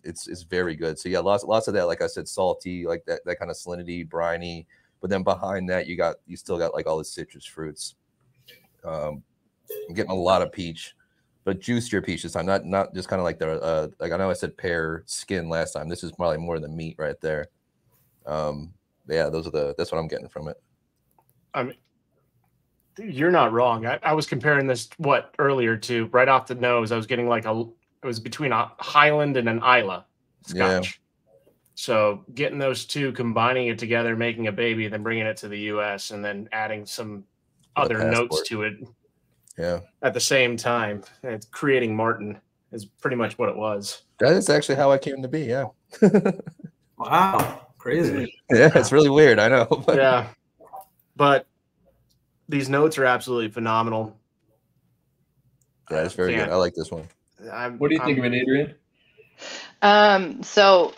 S4: it's very good. So yeah, lots of that, like I said, salty, like that kind of salinity, briny. But then behind that, you still got like all the citrus fruits. I'm getting a lot of peach, but juicier peach this time, not just kind of like the like I know I said pear skin last time. This is probably more the meat right there. Yeah, that's what I'm getting from it.
S2: I mean, you're not wrong. I was comparing this earlier to right off the nose. I was getting like it was between a Highland and an Isla Scotch.
S4: Yeah.
S2: So getting those two, combining it together, making a baby, then bringing it to the U.S. and then adding some other notes to it.
S4: Yeah.
S2: At the same time, it's creating Martin is pretty much what it was.
S4: That is actually how I came to be. Yeah.
S6: Wow. Crazy.
S4: Yeah, it's really weird. I know.
S2: Yeah. But these notes are absolutely phenomenal.
S4: Yeah, it's very good. I like this one.
S5: What do you think of it, Adrian?
S7: So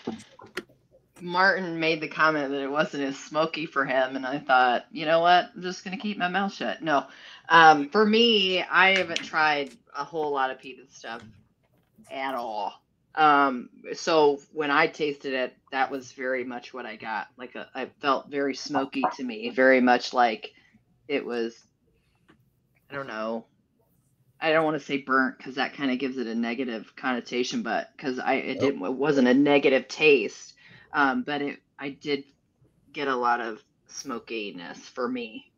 S7: Martin made the comment that it wasn't as smoky for him, and I thought, you know what, I'm just gonna keep my mouth shut. No, for me, I haven't tried a whole lot of peated stuff at all. So when I tasted it, that was very much what I got. Like I felt very smoky to me, very much like it was, I don't know. I don't want to say burnt because that kind of gives it a negative connotation, but because it wasn't a negative taste. But I did get a lot of smokiness for me.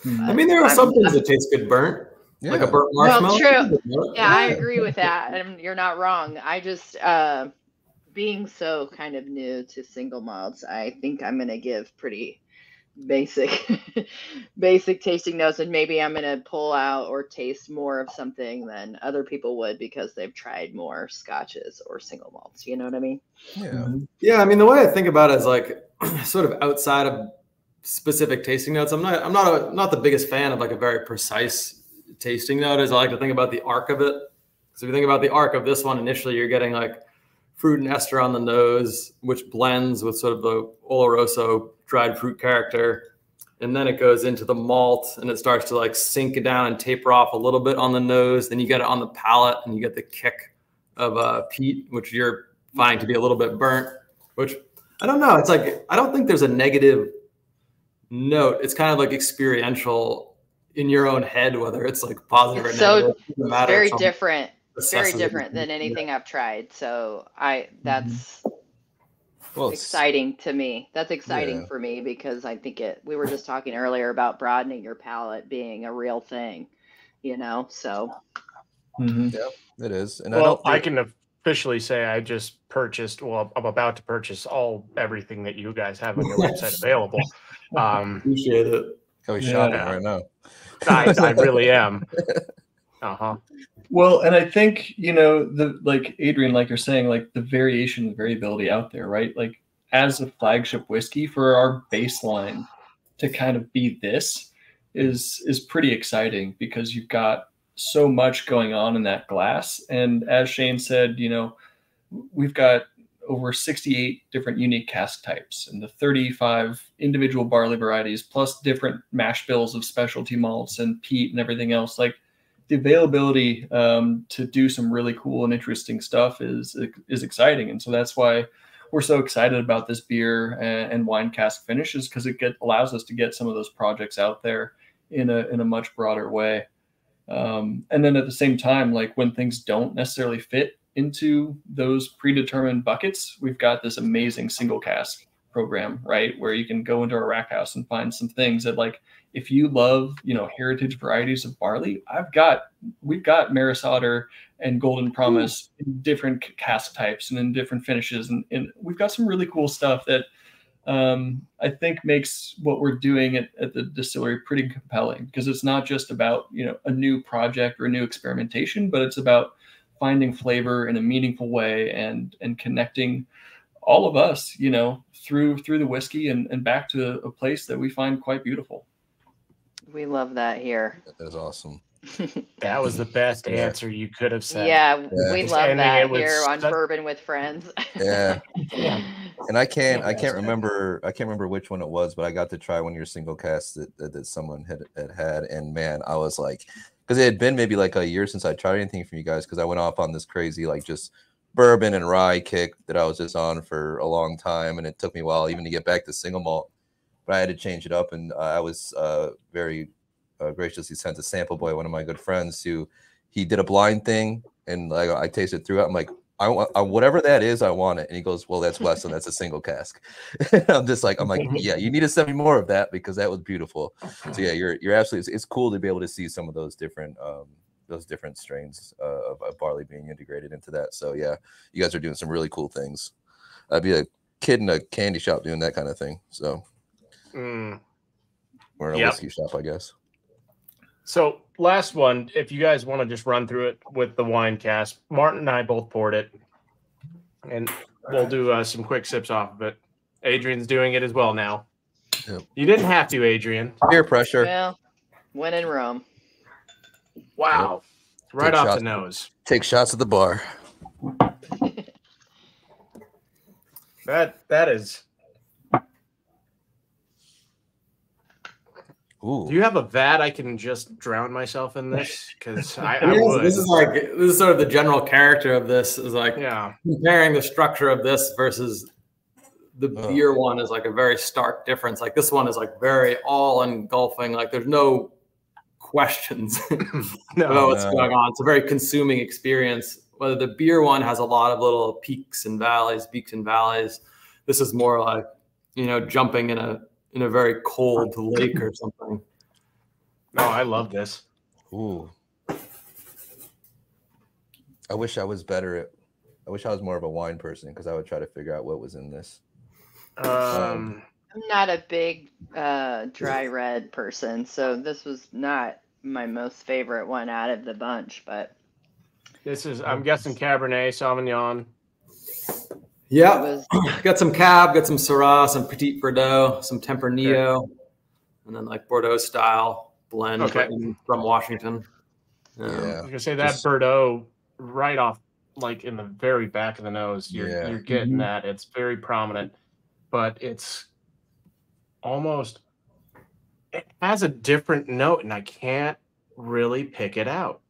S6: I mean, there are some things that taste good burnt, like a burnt marshmallow.
S7: Well, true. Yeah, I agree with that. And you're not wrong. I just, being so kind of new to single malts, I think I'm going to give pretty basic tasting notes, and maybe I'm going to pull out or taste more of something than other people would because they've tried more scotches or single malts. You know what I mean?
S4: Yeah.
S6: Yeah. I mean, the way I think about it is like sort of outside of specific tasting notes. I'm not the biggest fan of like a very precise tasting note. As I like to think about the arc of it. So if you think about the arc of this one, initially you're getting like fruit and ester on the nose, which blends with sort of the Oloroso dried fruit character. and then it goes into the malt, and it starts to like sink it down and taper off a little bit on the nose. Then you get it on the palate, and you get the kick of peat, which you're finding to be a little bit burnt. Which I don't know. It's like I don't think there's a negative note. It's kind of like experiential in your own head, whether it's like positive or negative.
S7: It's very different. Very different than anything I've tried. So that's exciting to me. That's exciting for me because I think we were just talking earlier about broadening your palate being a real thing, you know? So.
S4: Yeah, it is. And
S2: I can officially say I just purchased, I'm about to purchase everything that you guys have on your website available.
S6: Appreciate it.
S4: We're shopping right now.
S2: I really am.
S5: Well, and I think, you know, like Adrian, like you're saying, like the variation and variability out there, right? Like as a flagship whiskey for our baseline to kind of be this is pretty exciting because you've got so much going on in that glass. And as Shane said, you know, we've got over 68 different unique cask types and the 35 individual barley varieties, plus different mash bills of specialty malts and peat and everything else. Like the availability to do some really cool and interesting stuff is exciting. And so that's why we're so excited about this beer and wine cask finishes, because it allows us to get some of those projects out there in a much broader way. And then at the same time, like when things don't necessarily fit into those predetermined buckets, we've got this amazing single cask program, right? Where you can go into a rack house and find some things that, like, if you love, you know, heritage varieties of barley, we've got Maris Otter and Golden Promise in different cask types and in different finishes. And we've got some really cool stuff that I think makes what we're doing at the distillery pretty compelling, because it's not just about, you know, a new project or a new experimentation, but it's about finding flavor in a meaningful way and connecting all of us, you know, through the whiskey and back to a place that we find quite beautiful.
S7: We love that here.
S4: That is awesome.
S2: That was the best answer you could have said.
S7: Yeah, we love that here on Bourbon with Friends.
S4: Yeah. And I can't remember which one it was, but I got to try one of your single casts that someone had, and man, I was like, because it had been maybe like a year since I tried anything from you guys, because I went off on this crazy like just bourbon and rye kick that I was just on for a long time, and it took me a while even to get back to single malt, but I had to change it up. And I was very graciously sent a sample by one of my good friends he did a blind thing, and like I tasted through it. I'm like, I want whatever that is, I want it. And he goes, well, that's Westland, that's a single cask. I'm like, yeah, you need to send me more of that, because that was beautiful. So yeah, you're absolutely, it's cool to be able to see some of those different strains of barley being integrated into that. So yeah, you guys are doing some really cool things. I'd be a kid in a candy shop doing that kind of thing. So we're in a whiskey shop, I guess.
S2: So last one, if you guys want to just run through it with the wine cask. Martin and I both poured it, and we'll do some quick sips off of it. Adrian's doing it as well now. Yep. You didn't have to, Adrian.
S4: Peer pressure.
S7: Well, when in Rome.
S2: Wow. Yep. Right off the nose.
S4: Take shots at the bar.
S2: That is...
S4: Ooh.
S2: Do you have a vat I can just drown myself in this? Because I would.
S6: This is sort of the general character of this, is like comparing the structure of this versus the beer one is like a very stark difference. Like this one is like very all engulfing. Like there's no questions about what's going on. It's a very consuming experience. Whether the beer one has a lot of little peaks and valleys. This is more like, you know, jumping in a very cold lake or something.
S2: No, I love this.
S4: Ooh. I wish I was more of a wine person, because I would try to figure out what was in this.
S7: I'm not a big dry red person, so this was not my most favorite one out of the bunch, but
S2: this is, I'm guessing, Cabernet Sauvignon.
S6: Yeah, got some Cab, got some Syrah, some Petit Verdot, some Tempranillo, and then like Bordeaux style blend from Washington.
S2: I was gonna say that Bordeaux right off, like in the very back of the nose. You're getting that. It's very prominent, but it's almost it has a different note, and I can't really pick it out.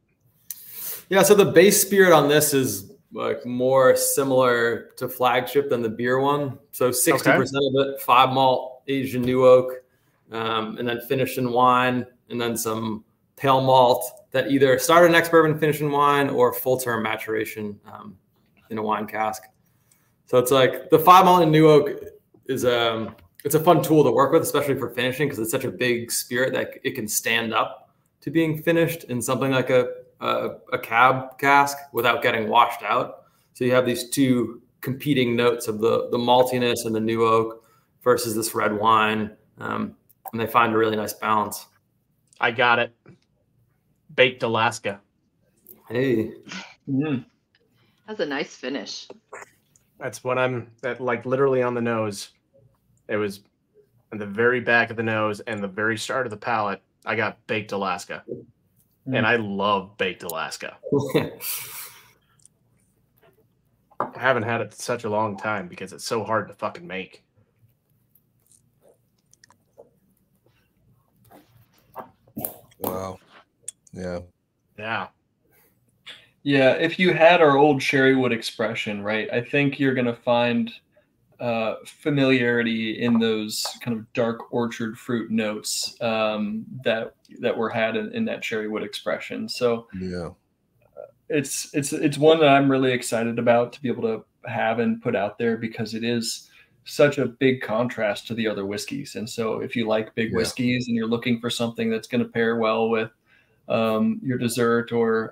S6: Yeah, so the base spirit on this is like more similar to Flagship than the beer one. So 60% of it, 5 malt, aged in new oak, and then finished in wine, and then some pale malt that either started in ex-bourbon, finished in wine, or full-term maturation in a wine cask. So it's like the 5 malt in new oak is it's a fun tool to work with, especially for finishing, because it's such a big spirit that it can stand up to being finished in something like a cab cask without getting washed out. So you have these two competing notes of the maltiness and the new oak versus this red wine, and they find a really nice balance.
S2: I got it. Baked Alaska.
S6: Hey.
S7: That's a nice finish.
S2: That's what like literally on the nose. It was in the very back of the nose and the very start of the palate. I got Baked Alaska. And I love Baked Alaska. I haven't had it in such a long time because it's so hard to fucking make.
S4: Wow. Yeah.
S2: Yeah.
S5: Yeah. If you had our old Sherrywood expression, right, I think you're going to find familiarity in those kind of dark orchard fruit notes that were had in that Sherrywood expression. So
S4: yeah,
S5: it's one that I'm really excited about to be able to have and put out there, because it is such a big contrast to the other whiskeys. And so if you like big whiskeys and you're looking for something that's going to pair well with your dessert or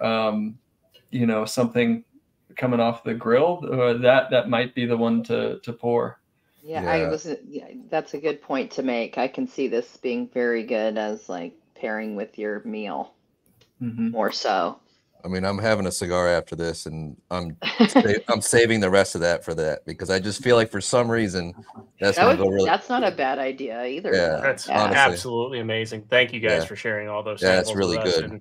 S5: something coming off the grill, that might be the one to pour.
S7: Yeah. That's a good point to make. I can see this being very good as like pairing with your meal, more so.
S4: I mean, I'm having a cigar after this, and I'm saving the rest of that for that, because I just feel like for some reason that's
S7: not a bad idea either.
S4: Yeah,
S2: that's absolutely amazing. Thank you guys for sharing all those.
S4: Yeah, that's really good.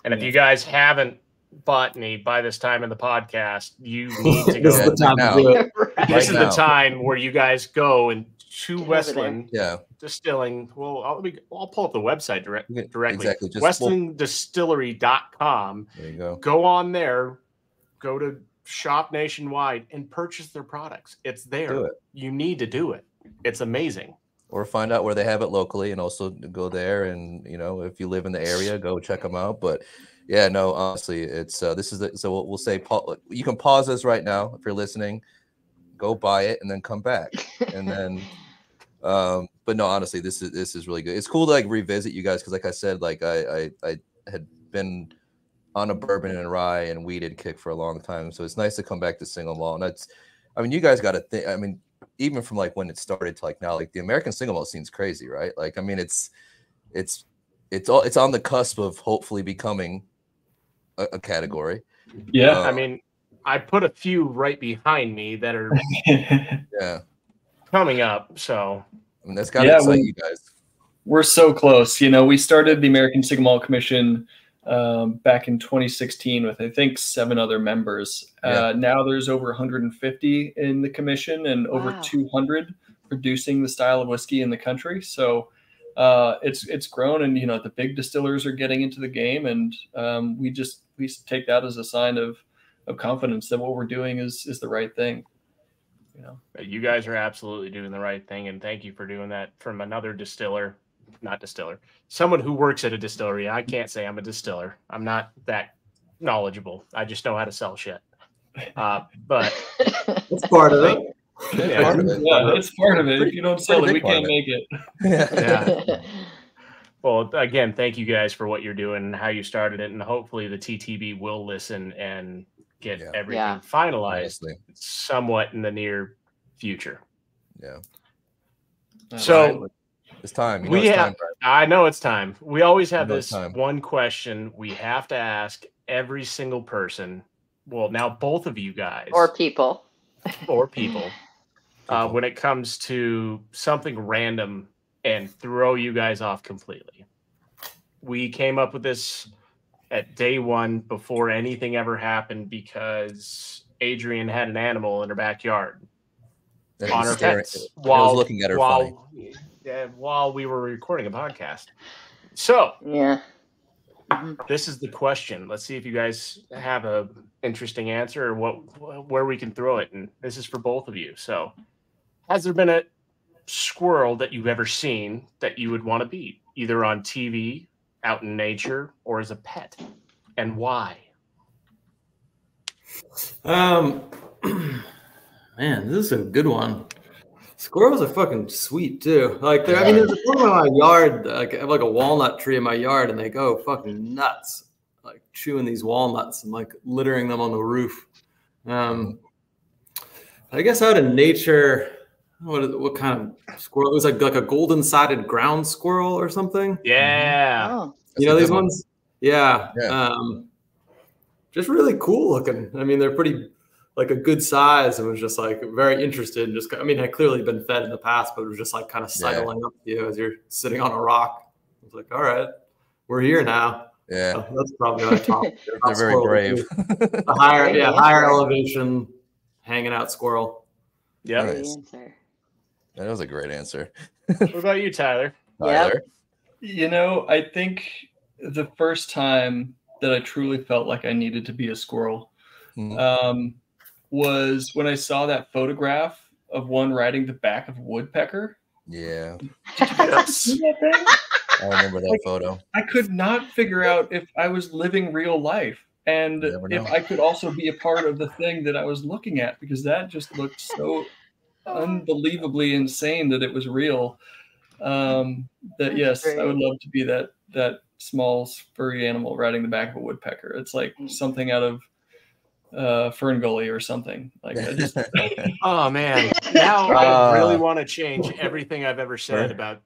S2: And if you guys haven't bought any by this time in the podcast, you need to go.
S6: This is the time to do it.
S2: This is the time where you guys go and to Westland Distilling. Well, I'll pull up the website directly.
S4: Exactly.
S2: WestlandDistillery.com.
S4: There you go.
S2: Go on there, go to shop nationwide and purchase their products. It's there. You need to do it. It's amazing.
S4: Or find out where they have it locally, and also go there. And if you live in the area, go check them out. But yeah, no, honestly, it's so we'll say you can pause this right now if you're listening. Go buy it and then come back, and then. But no, honestly, this is really good. It's cool to like revisit you guys, because like I said, like I had been on a bourbon and rye and wheated kick for a long time, so it's nice to come back to single malt. And you guys got to think. I mean, even from like when it started to like now, like the American single malt scene's crazy, right? Like, I mean, it's on the cusp of hopefully becoming a category.
S5: Yeah,
S2: I mean, I put a few right behind me that are coming up, so.
S4: I mean, that's got to excite you guys.
S5: We're so close. We started the American Single Malt Commission back in 2016 with, I think, 7 other members. Now there's over 150 in the commission and over 200 producing the style of whiskey in the country. So it's grown, and the big distillers are getting into the game, and we take that as a sign of confidence that what we're doing is the right thing.
S2: You guys are absolutely doing the right thing, and thank you for doing that from another someone who works at a distillery. I can't say I'm a distiller. I'm not that knowledgeable. I just know how to sell shit. But
S6: that's part of it.
S5: That's part of it. If you don't sell it, we can't make it.
S2: Yeah. Well, again, thank you guys for what you're doing and how you started it, and hopefully the TTB will listen and get everything finalized somewhat in the near future.
S4: Yeah.
S2: So
S4: it's time.
S2: I know it's time. We always have this one question we have to ask every single person. Well, now both of you guys.
S7: Or people.
S2: When it comes to something random and throw you guys off completely. We came up with this at day one before anything ever happened, because Adrienne had an animal in her backyard on her fence.
S4: I was looking at her funny.
S2: while we were recording a podcast. So
S7: yeah,
S2: this is the question. Let's see if you guys have a interesting answer or where we can throw it. And this is for both of you. So, has there been a squirrel that you've ever seen that you would want to be, either on TV, out in nature, or as a pet, and why?
S6: Man, this is a good one. Squirrels are fucking sweet too. Like, I mean, there's a one in my yard. Like, I have like a walnut tree in my yard, and they go fucking nuts, like chewing these walnuts and like littering them on the roof. I guess out in nature, what kind of squirrel? It was like a golden-sided ground squirrel or something.
S2: Yeah,
S7: oh.
S6: You know these ones? Yeah. Just really cool looking. I mean, they're pretty. Like a good size, and was just like very interested in just, I mean, had clearly been fed in the past, but it was just like kind of sidling up to you as you're sitting on a rock. I was like, all right, we're here now.
S4: Yeah.
S6: So that's probably what I talk.
S4: They're very brave.
S6: The higher elevation hanging out squirrel.
S2: Yeah.
S4: Nice. That was a great answer.
S2: What about you, Tyler?
S4: Tyler?
S5: You know, I think the first time that I truly felt like I needed to be a squirrel was when I saw that photograph of one riding the back of a woodpecker.
S4: Yeah.
S5: See that thing?
S4: I remember that photo.
S5: I could not figure out if I was living real life and if I could also be a part of the thing that I was looking at, because that just looked so unbelievably insane that it was real. That yes, I would love to be that small furry animal riding the back of a woodpecker. It's like something out of Fern Gully or something. Like, I just
S2: oh man, now I really want to change everything I've ever said about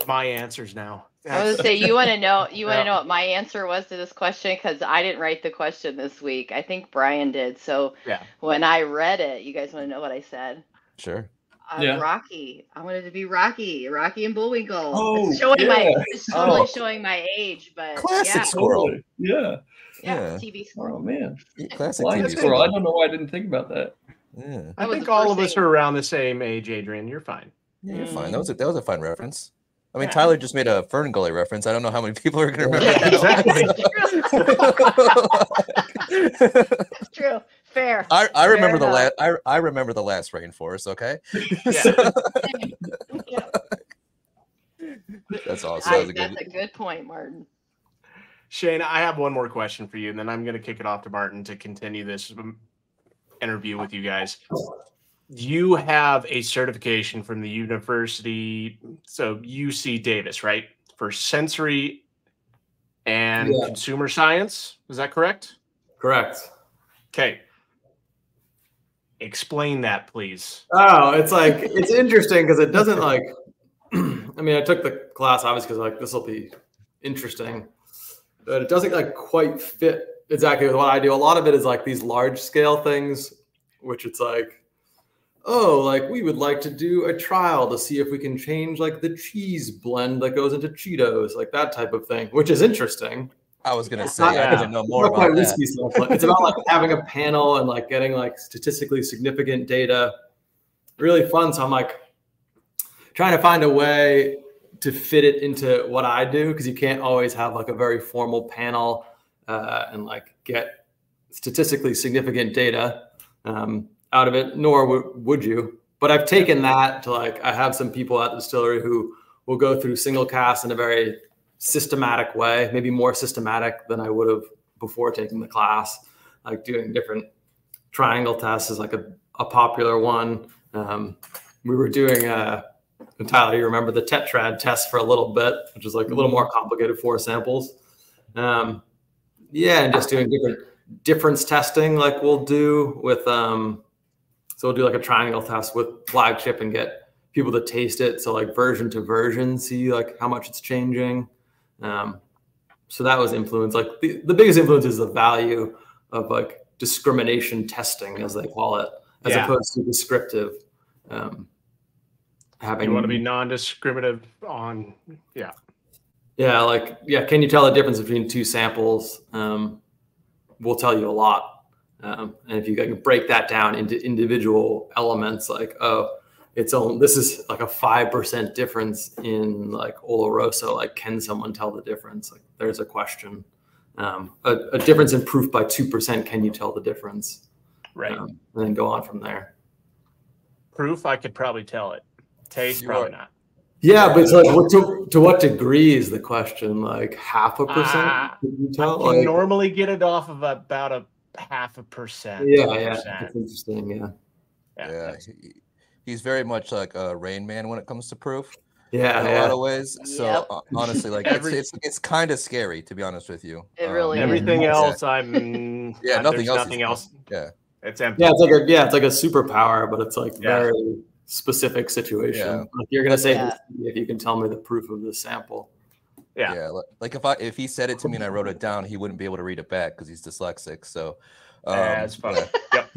S2: my answers now.
S7: I was gonna say, you want to know what my answer was to this question, because I didn't write the question this week. I think Brian did. So when I read it, you guys want to know what I said?
S4: Sure.
S7: Rocky. I wanted to be Rocky and Bullwinkle.
S6: Oh,
S7: it's totally showing my age, but
S4: classic squirrel.
S5: Yeah.
S7: TV squirrel.
S5: Oh man,
S4: classic
S5: TV squirrel. I don't know why I didn't think about that.
S4: Yeah.
S2: I think all of us are around the same age, Adrian. You're fine.
S4: Yeah, you're fine. That was a fine reference. I mean, Tyler just made a Fern Gully reference. I don't know how many people are going to remember that.
S7: That's true. Fair.
S4: I remember I remember the last rainforest. Okay. That's awesome.
S7: That's a good point, Martin.
S2: Shane, I have one more question for you, and then I'm going to kick it off to Martin to continue this interview with you guys. You have a certification from the university, so UC Davis, right? For sensory and consumer science. Is that correct?
S6: Correct.
S2: Okay. Explain that, please.
S6: Oh, it's interesting because it doesn't like, I mean, I took the class obviously because like this will be interesting, but it doesn't like quite fit exactly with what I do. A lot of it is like these large scale things, which it's like, oh, like we would like to do a trial to see if we can change like the cheese blend that goes into Cheetos, like that type of thing, which is interesting.
S4: I was going to say, I didn't know more about that.
S6: Stuff, but it's about like having a panel and like getting like statistically significant data. Really fun. So I'm like trying to find a way to fit it into what I do, because you can't always have like a very formal panel and like get statistically significant data out of it, nor would you. But I've taken that to like, I have some people at the distillery who will go through single cast in a very systematic way, maybe more systematic than I would have before taking the class, like doing different triangle tests is like a popular one. We were doing Tyler, you remember the tetrad test for a little bit, which is like a little more complicated, 4 samples. And just doing different difference testing, like we'll do with, so we'll do like a triangle test with flagship and get people to taste it. So like version to version, see like how much it's changing. So that was influence. Like the biggest influence is the value of like discrimination testing, as they call it, as opposed to descriptive. You
S2: want to be non-discriminative on, can
S6: you tell the difference between 2 samples? Will tell you a lot. And if you can break that down into individual elements, like, oh, this is like a 5% difference in like Oloroso. Like, can someone tell the difference? Like, there's a question. A difference in proof by 2%. Can you tell the difference?
S2: Right.
S6: And then go on from there.
S2: Proof, I could probably tell it. Taste, probably not.
S6: Yeah, but it's like, to what degree is the question? Like 0.5%? Can you tell?
S2: I can normally get it off of about a 0.5%.
S6: Yeah, that's interesting.
S4: Yeah. He's very much like a Rain Man when it comes to proof.
S6: Yeah,
S4: in a lot of ways. So honestly, like it's kind of scary, to be honest with you.
S7: It really
S2: everything
S7: is.
S2: else,
S4: nothing else. Yeah,
S2: it's empty.
S6: Yeah, it's like a superpower, but it's like very specific situation.
S4: Yeah.
S6: Like, you're gonna say if you can tell me the proof of the sample.
S2: Yeah.
S4: Like if he said it to me and I wrote it down, he wouldn't be able to read it back because he's dyslexic. So
S2: that's funny. Yep.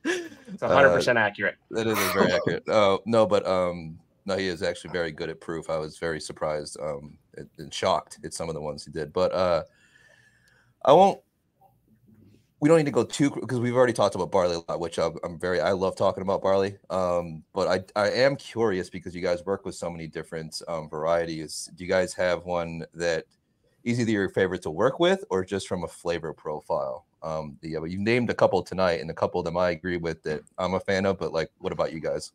S2: It's 100% accurate.
S4: That is very accurate. No, he is actually very good at proof. I was very surprised and shocked at some of the ones he did. But we don't need to go too, because we've already talked about barley a lot, which I love talking about barley. But I am curious, because you guys work with so many different varieties. Do you guys have one that is either your favorite to work with or just from a flavor profile? You named a couple tonight, and a couple of them I agree with that I'm a fan of, but like, what about you guys?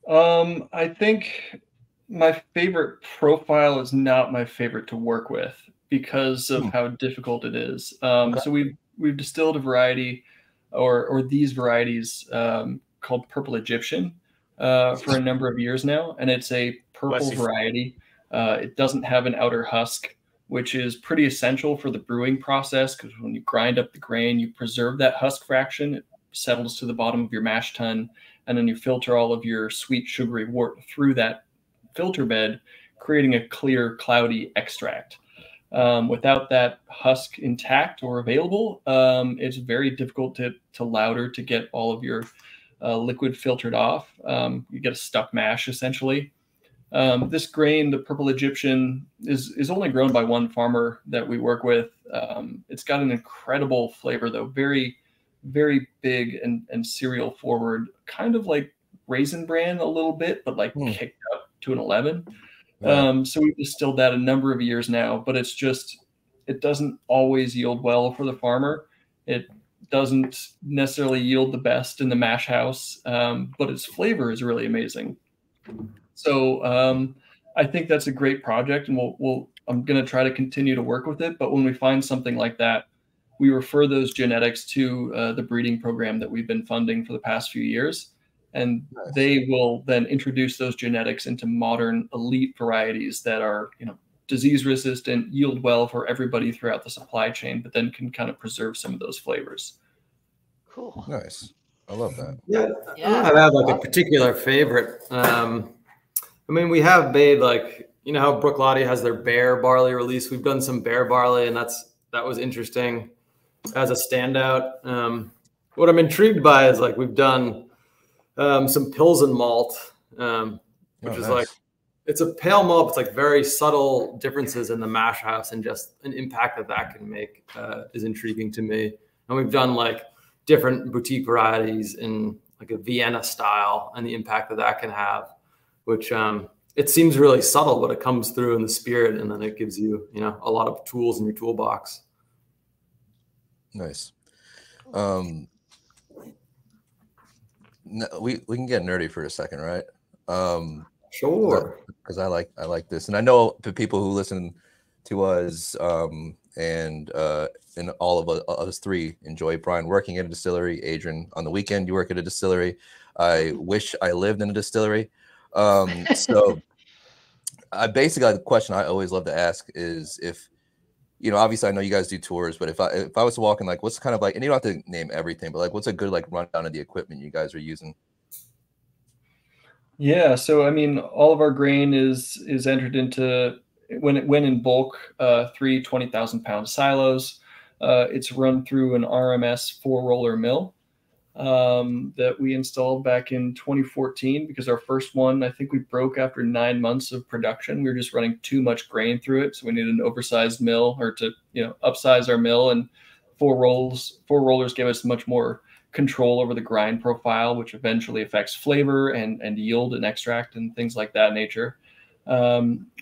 S5: I think my favorite profile is not my favorite to work with because of how difficult it is. So we've distilled a variety or these varieties called Purple Egyptian for a number of years now, and it's a purple variety. It doesn't have an outer husk, which is pretty essential for the brewing process, because when you grind up the grain, you preserve that husk fraction. It settles to the bottom of your mash tun, and then you filter all of your sweet, sugary wort through that filter bed, creating a clear, cloudy extract. Without that husk intact or available, it's very difficult to lauter to get all of your liquid filtered off. You get a stuck mash, essentially. This grain, the Purple Egyptian, is only grown by one farmer that we work with. It's got an incredible flavor, though, very, very big and cereal forward, kind of like Raisin Bran a little bit, but like kicked up to an 11. So we've distilled that a number of years now, but it doesn't always yield well for the farmer. It doesn't necessarily yield the best in the mash house, but its flavor is really amazing. So I think that's a great project, and I'm going to try to continue to work with it. But when we find something like that, we refer those genetics to the breeding program that we've been funding for the past few years. And they will then introduce those genetics into modern elite varieties that are, disease resistant, yield well for everybody throughout the supply chain, but then can kind of preserve some of those flavors.
S7: Cool.
S4: Nice. I love that.
S6: Yeah. I have like a particular favorite. We have made, like, how Brooklady has their bear barley release. We've done some bear barley, and that was interesting as a standout. What I'm intrigued by is, like, we've done some Pilsen malt, which is like, it's a pale malt. It's like very subtle differences in the mash house, and just an impact that can make is intriguing to me. And we've done like different boutique varieties in like a Vienna style, and the impact that can have, which it seems really subtle, but it comes through in the spirit, and then it gives you, a lot of tools in your toolbox.
S4: Nice. No, we can get nerdy for a second, right?
S6: Sure.
S4: Because I like this, and I know the people who listen to us and all of us three enjoy Brian working at a distillery. Adrian, on the weekend you work at a distillery. I wish I lived in a distillery. So I basically, the question I always love to ask is, if obviously I know you guys do tours, but if I was to walk in, like, what's kind of like, and you don't have to name everything, but like, what's a good like rundown of the equipment you guys are using?
S5: Yeah, so all of our grain is entered into, when in bulk, 3 20,000-pound silos. It's run through an RMS 4-roller mill that we installed back in 2014, because our first one, I think we broke after 9 months of production. We were just running too much grain through it, so we needed an oversized mill, or to upsize our mill, and 4 rollers give us much more control over the grind profile, which eventually affects flavor and yield and extract and things like that nature.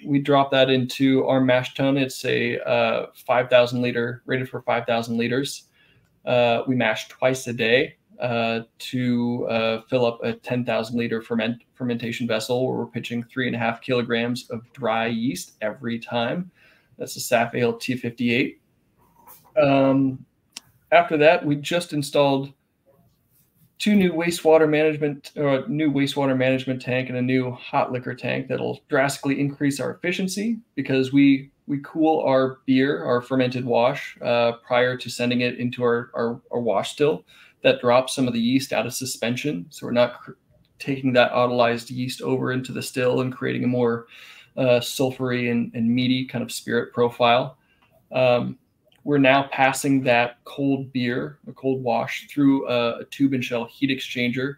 S5: We drop that into our mash tun. It's a 5,000 liter, rated for 5,000 liters. We mash twice a day to fill up a 10,000 liter fermentation vessel where we're pitching 3.5 kilograms of dry yeast every time. That's a SAF Ale T58. After that, we just installed two new wastewater management tank and a new hot liquor tank that'll drastically increase our efficiency because we cool our beer, our fermented wash, prior to sending it into our wash still. That drops some of the yeast out of suspension. So we're not taking that autolyzed yeast over into the still and creating a more sulfury and meaty kind of spirit profile. We're now passing that cold beer, a cold wash, through a tube and shell heat exchanger.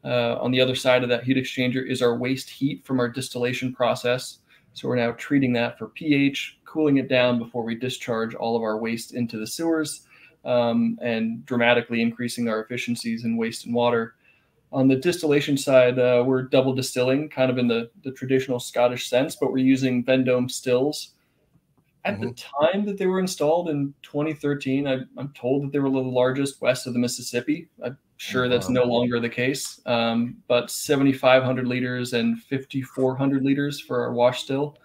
S5: On the other side of that heat exchanger is our waste heat from our distillation process. So we're now treating that for pH, cooling it down before we discharge all of our waste into the sewers, and dramatically increasing our efficiencies in waste and water. On the distillation side, we're double distilling, kind of in the traditional Scottish sense, but we're using Vendome stills. At the time that they were installed in 2013, I'm told that they were the largest west of the Mississippi. I'm sure that's no longer the case, but 7,500 liters and 5,400 liters for our wash still.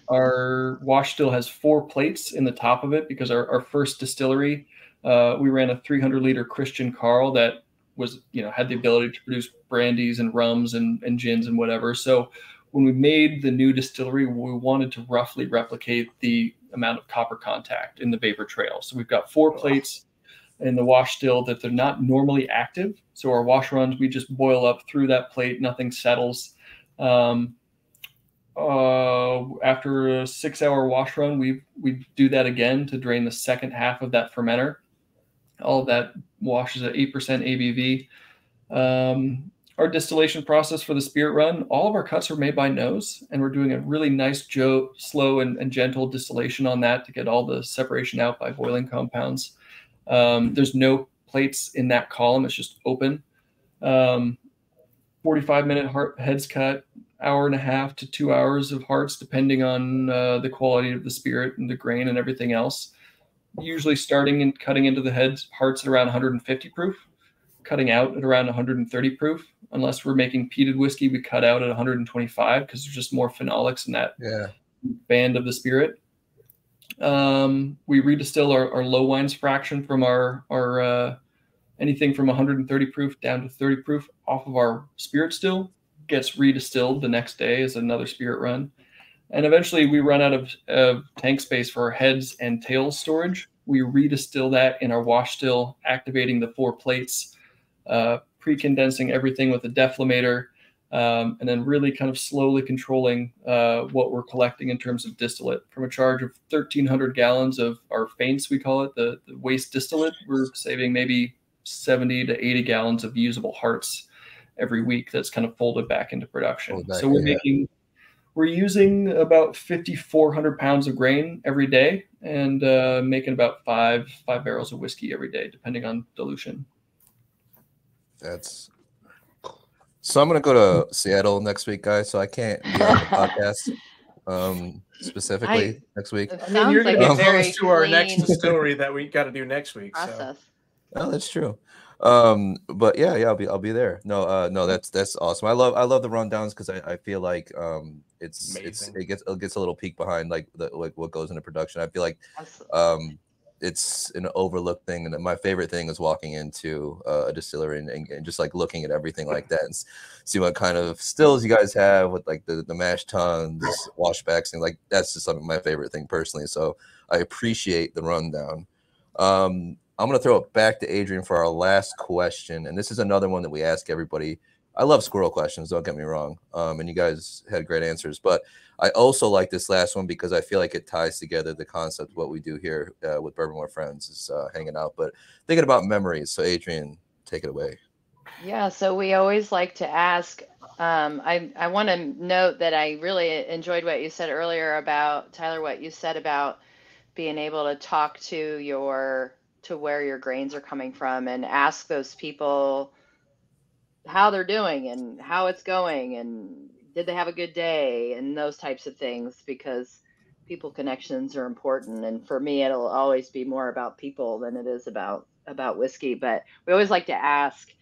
S5: Our wash still has 4 plates in the top of it because our first distillery, we ran a 300 liter Christian Carl that was, had the ability to produce brandies and rums and gins and whatever. So when we made the new distillery, we wanted to roughly replicate the amount of copper contact in the vapor trail. So we've got 4 plates in the wash still that they're not normally active. So our wash runs, we just boil up through that plate, nothing settles. After a 6-hour wash run, we do that again to drain the second half of that fermenter. All of that washes at 8% ABV. Our distillation process for the spirit run, all of our cuts are made by nose, and we're doing a really nice, slow and gentle distillation on that to get all the separation out by boiling compounds. There's no plates in that column. It's just open. 45-minute heads cut, 1.5 to 2 hours of hearts, depending on the quality of the spirit and the grain and everything else. Usually starting and cutting into the hearts at around 150 proof, cutting out at around 130 proof. Unless we're making peated whiskey, we cut out at 125 because there's just more phenolics in that band of the spirit. We redistill our low wines fraction from our anything from 130 proof down to 30 proof off of our spirit still, gets redistilled the next day as another spirit run. And eventually we run out of tank space for our heads and tails storage. We redistill that in our wash still, activating the 4 plates, pre-condensing everything with a deflator, and then really kind of slowly controlling what we're collecting in terms of distillate. From a charge of 1,300 gallons of our faints, we call it, the waste distillate, we're saving maybe 70 to 80 gallons of usable hearts every week that's kind of folded back into production. So we're using about 5,400 pounds of grain every day and making about 5 barrels of whiskey every day, depending on dilution.
S4: So I'm going to go to Seattle next week, guys, so I can't be on the podcast specifically next week.
S2: I mean, you're going to be close to our next distillery that we got to do next week. So.
S4: Oh, that's true. But yeah, I'll be there. No, that's awesome. I love the rundowns because I feel like it gets a little peek behind like what goes into production. I feel like it's an overlooked thing, and my favorite thing is walking into a distillery and just like looking at everything like that and see what kind of stills you guys have with like the mash tuns, washbacks, and like that's just something my favorite thing personally. So I appreciate the rundown. I'm going to throw it back to Adrian for our last question, and this is another one that we ask everybody. I love squirrel questions, don't get me wrong, and you guys had great answers, but I also like this last one because I feel like it ties together the concept of what we do here with Bourbon with Friends is hanging out, but thinking about memories. So Adrian, take it away.
S7: Yeah, so we always like to ask, I want to note that I really enjoyed what you said earlier about, Tyler, what you said about being able to talk to your to where your grains are coming from, and ask those people how they're doing and how it's going and did they have a good day and those types of things, because people connections are important. And for me, it'll always be more about people than it is about whiskey. But we always like to ask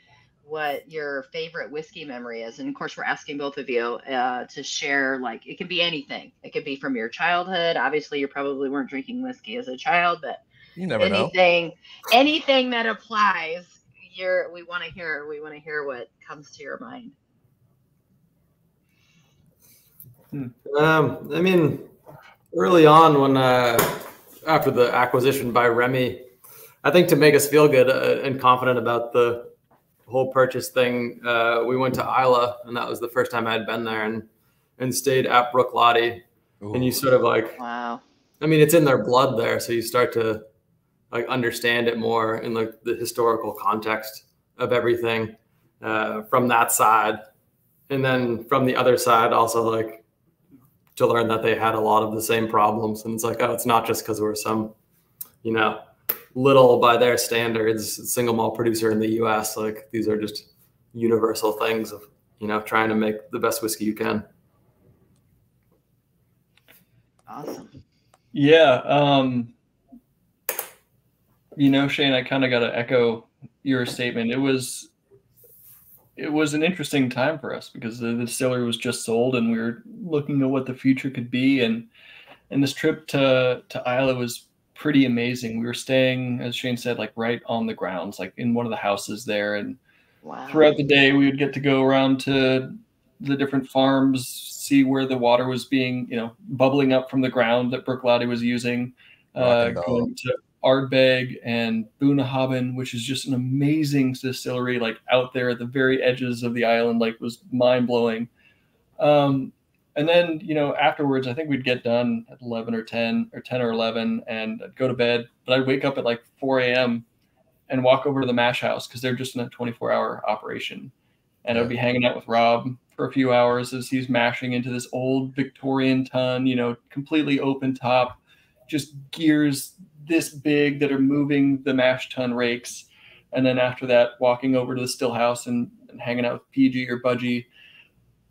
S7: what your favorite whiskey memory is. And of course, we're asking both of you to share, like, it can be anything. It could be from your childhood. Obviously, you probably weren't drinking whiskey as a child, but
S4: you never know.
S7: Anything that applies. We want to hear what comes to your mind.
S6: I mean, early on, when after the acquisition by Remy, I think to make us feel good and confident about the whole purchase thing, we went to Isla, and that was the first time I had been there, and stayed at Bruichladdich. And you sort of like,
S7: wow.
S6: I mean, it's in their blood there, so you start to like understand it more in like the historical context of everything from that side. And then from the other side, also like to learn that they had a lot of the same problems. And it's like, oh, it's not just because we're some, you know, little by their standards single malt producer in the US. Like these are just universal things of, you know, trying to make the best whiskey you can.
S7: Awesome.
S5: Yeah. You know, Shane, I kind of got to echo your statement. It was an interesting time for us because the distillery was just sold and we were looking at what the future could be. And this trip to Isla was pretty amazing. We were staying, as Shane said, like right on the grounds, like in one of the houses there. And
S7: wow.
S5: Throughout the day, we would get to go around to the different farms, see where the water was being, you know, bubbling up from the ground that Bruichladdich was using, going to Ardbeg and Bunnahabhain, which is just an amazing distillery, like out there at the very edges of the island, like was mind blowing. And then, you know, afterwards, I think we'd get done at 11 or 10 or 11 and I'd go to bed, but I'd wake up at like 4 a.m. and walk over to the mash house because they're just in a 24-hour operation. And I'd be hanging out with Rob for a few hours as he's mashing into this old Victorian tun, you know, completely open top, just gears this big that are moving the mash tun rakes. And then after that, walking over to the still house and hanging out with PG or Budgie.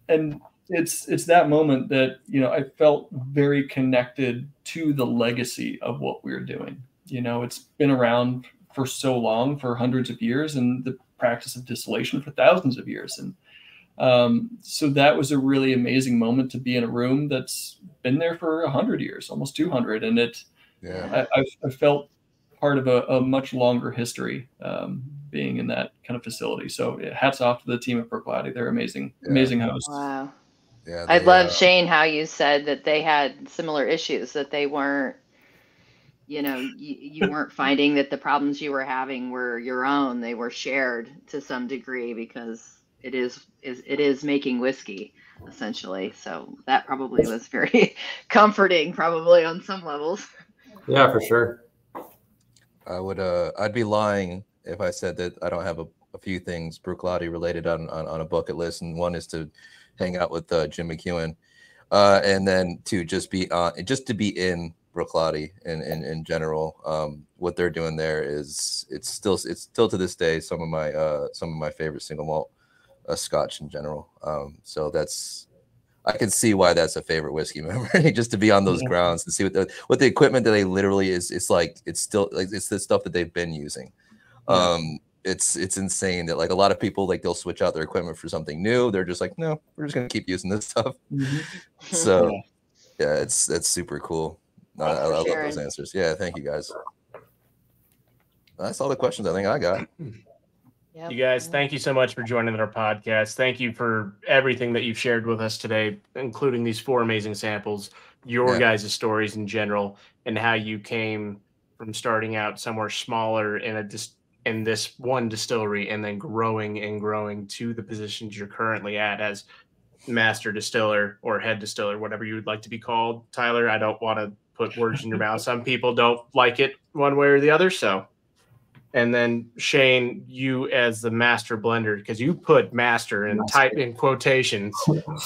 S5: And it's that moment that, you know, I felt very connected to the legacy of what we were doing. You know, it's been around for so long, for hundreds of years, and the practice of distillation for thousands of years. And so that was a really amazing moment to be in a room that's been there for 100 years, almost 200. And I felt part of a much longer history being in that kind of facility. So hats off to the team at Bruichladdich. They're amazing hosts.
S7: Wow.
S4: Yeah,
S7: I love, Shane, how you said that they had similar issues, that they weren't, you know, you weren't finding that the problems you were having were your own. They were shared to some degree because it is making whiskey essentially. So that probably was very comforting, probably on some levels.
S6: Yeah, for sure.
S4: I'd be lying if I said that I don't have a few things Bruichladdich related on a bucket list, and one is to hang out with Jim McEwen, and then to just be in Bruichladdich in general. What they're doing there is it's still to this day some of my favorite single malt Scotch in general. So I can see why that's a favorite whiskey memory, just to be on those grounds and see what the equipment that they literally is. It's like it's still like it's the stuff that they've been using. It's insane that like a lot of people, like they'll switch out their equipment for something new. They're just like, no, we're just gonna keep using this stuff. So yeah, that's super cool. I love those answers. Yeah, thank you guys. That's all the questions I think I got.
S2: You guys, thank you so much for joining our podcast. Thank you for everything that you've shared with us today, including these 4 amazing samples, your guys' stories in general, and how you came from starting out somewhere smaller in this one distillery and then growing to the positions you're currently at as master distiller or head distiller, whatever you would like to be called. Tyler, I don't want to put words in your mouth. Some people don't like it one way or the other, so. And then Shane, you as the master blender, because you put master and type in quotations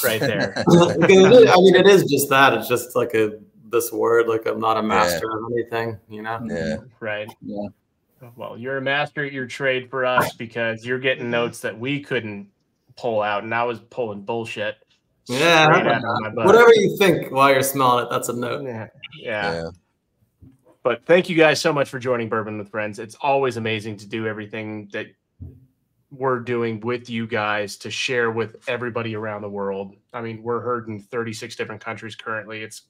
S2: right there.
S6: I mean, it is just that. It's just like this word, like I'm not a master of anything, you know?
S4: Yeah.
S2: Right.
S6: Yeah.
S2: Well, you're a master at your trade for us because you're getting notes that we couldn't pull out, and I was pulling bullshit.
S6: Yeah, whatever you think while you're smelling it, that's a note.
S2: Yeah. But thank you guys so much for joining Bourbon with Friends. It's always amazing to do everything that we're doing with you guys to share with everybody around the world. I mean, we're heard in 36 different countries currently. It's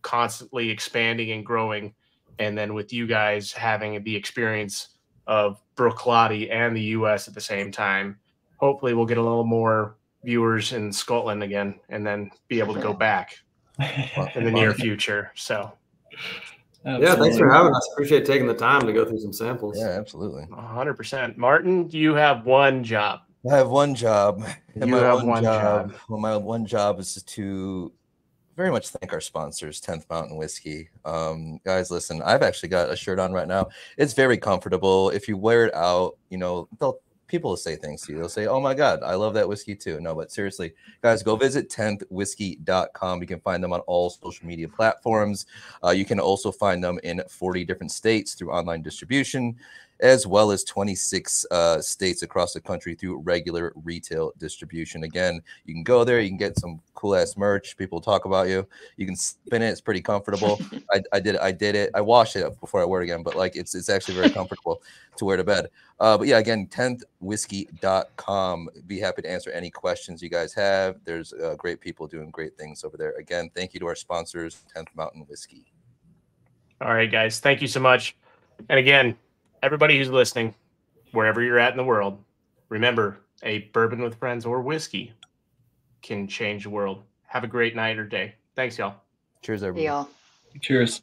S2: constantly expanding and growing. And then with you guys having the experience of Bruichladdich and the US at the same time, hopefully we'll get a little more viewers in Scotland again and then be able to go back in the near future. So
S6: yeah, thanks for having us. Appreciate taking the time to go through some samples.
S4: Yeah, absolutely.
S2: 100%. Martin, you have one job.
S4: I have one job.
S2: You have one job.
S4: Well, my one job is to very much thank our sponsors, 10th Mountain Whiskey. Guys, listen, I've actually got a shirt on right now. It's very comfortable. If you wear it out, people will say things to you. They'll say, oh my God, I love that whiskey too. No, but seriously, guys, go visit 10thwhiskey.com. You can find them on all social media platforms. You can also find them in 40 different states through online distribution, as well as 26 states across the country through regular retail distribution. Again, you can go there, you can get some cool ass merch. People talk about you. You can spin it. It's pretty comfortable. I did it. I washed it before I wear it again, but like it's actually very comfortable to wear to bed. But yeah, again, 10thwhiskey.com. Be happy to answer any questions you guys have. There's great people doing great things over there. Again, thank you to our sponsors, 10th Mountain Whiskey.
S2: All right, guys. Thank you so much. And again, everybody who's listening, wherever you're at in the world, remember, a bourbon with friends or whiskey can change the world. Have a great night or day. Thanks, y'all.
S4: Cheers, everybody.
S7: Y'all.
S5: Cheers.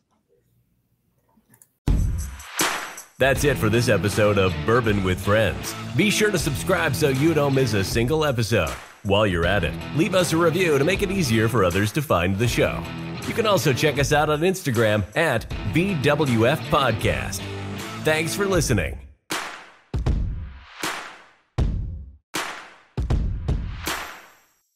S1: That's it for this episode of Bourbon with Friends. Be sure to subscribe so you don't miss a single episode. While you're at it, leave us a review to make it easier for others to find the show. You can also check us out on Instagram at BWF Podcast. Thanks for listening.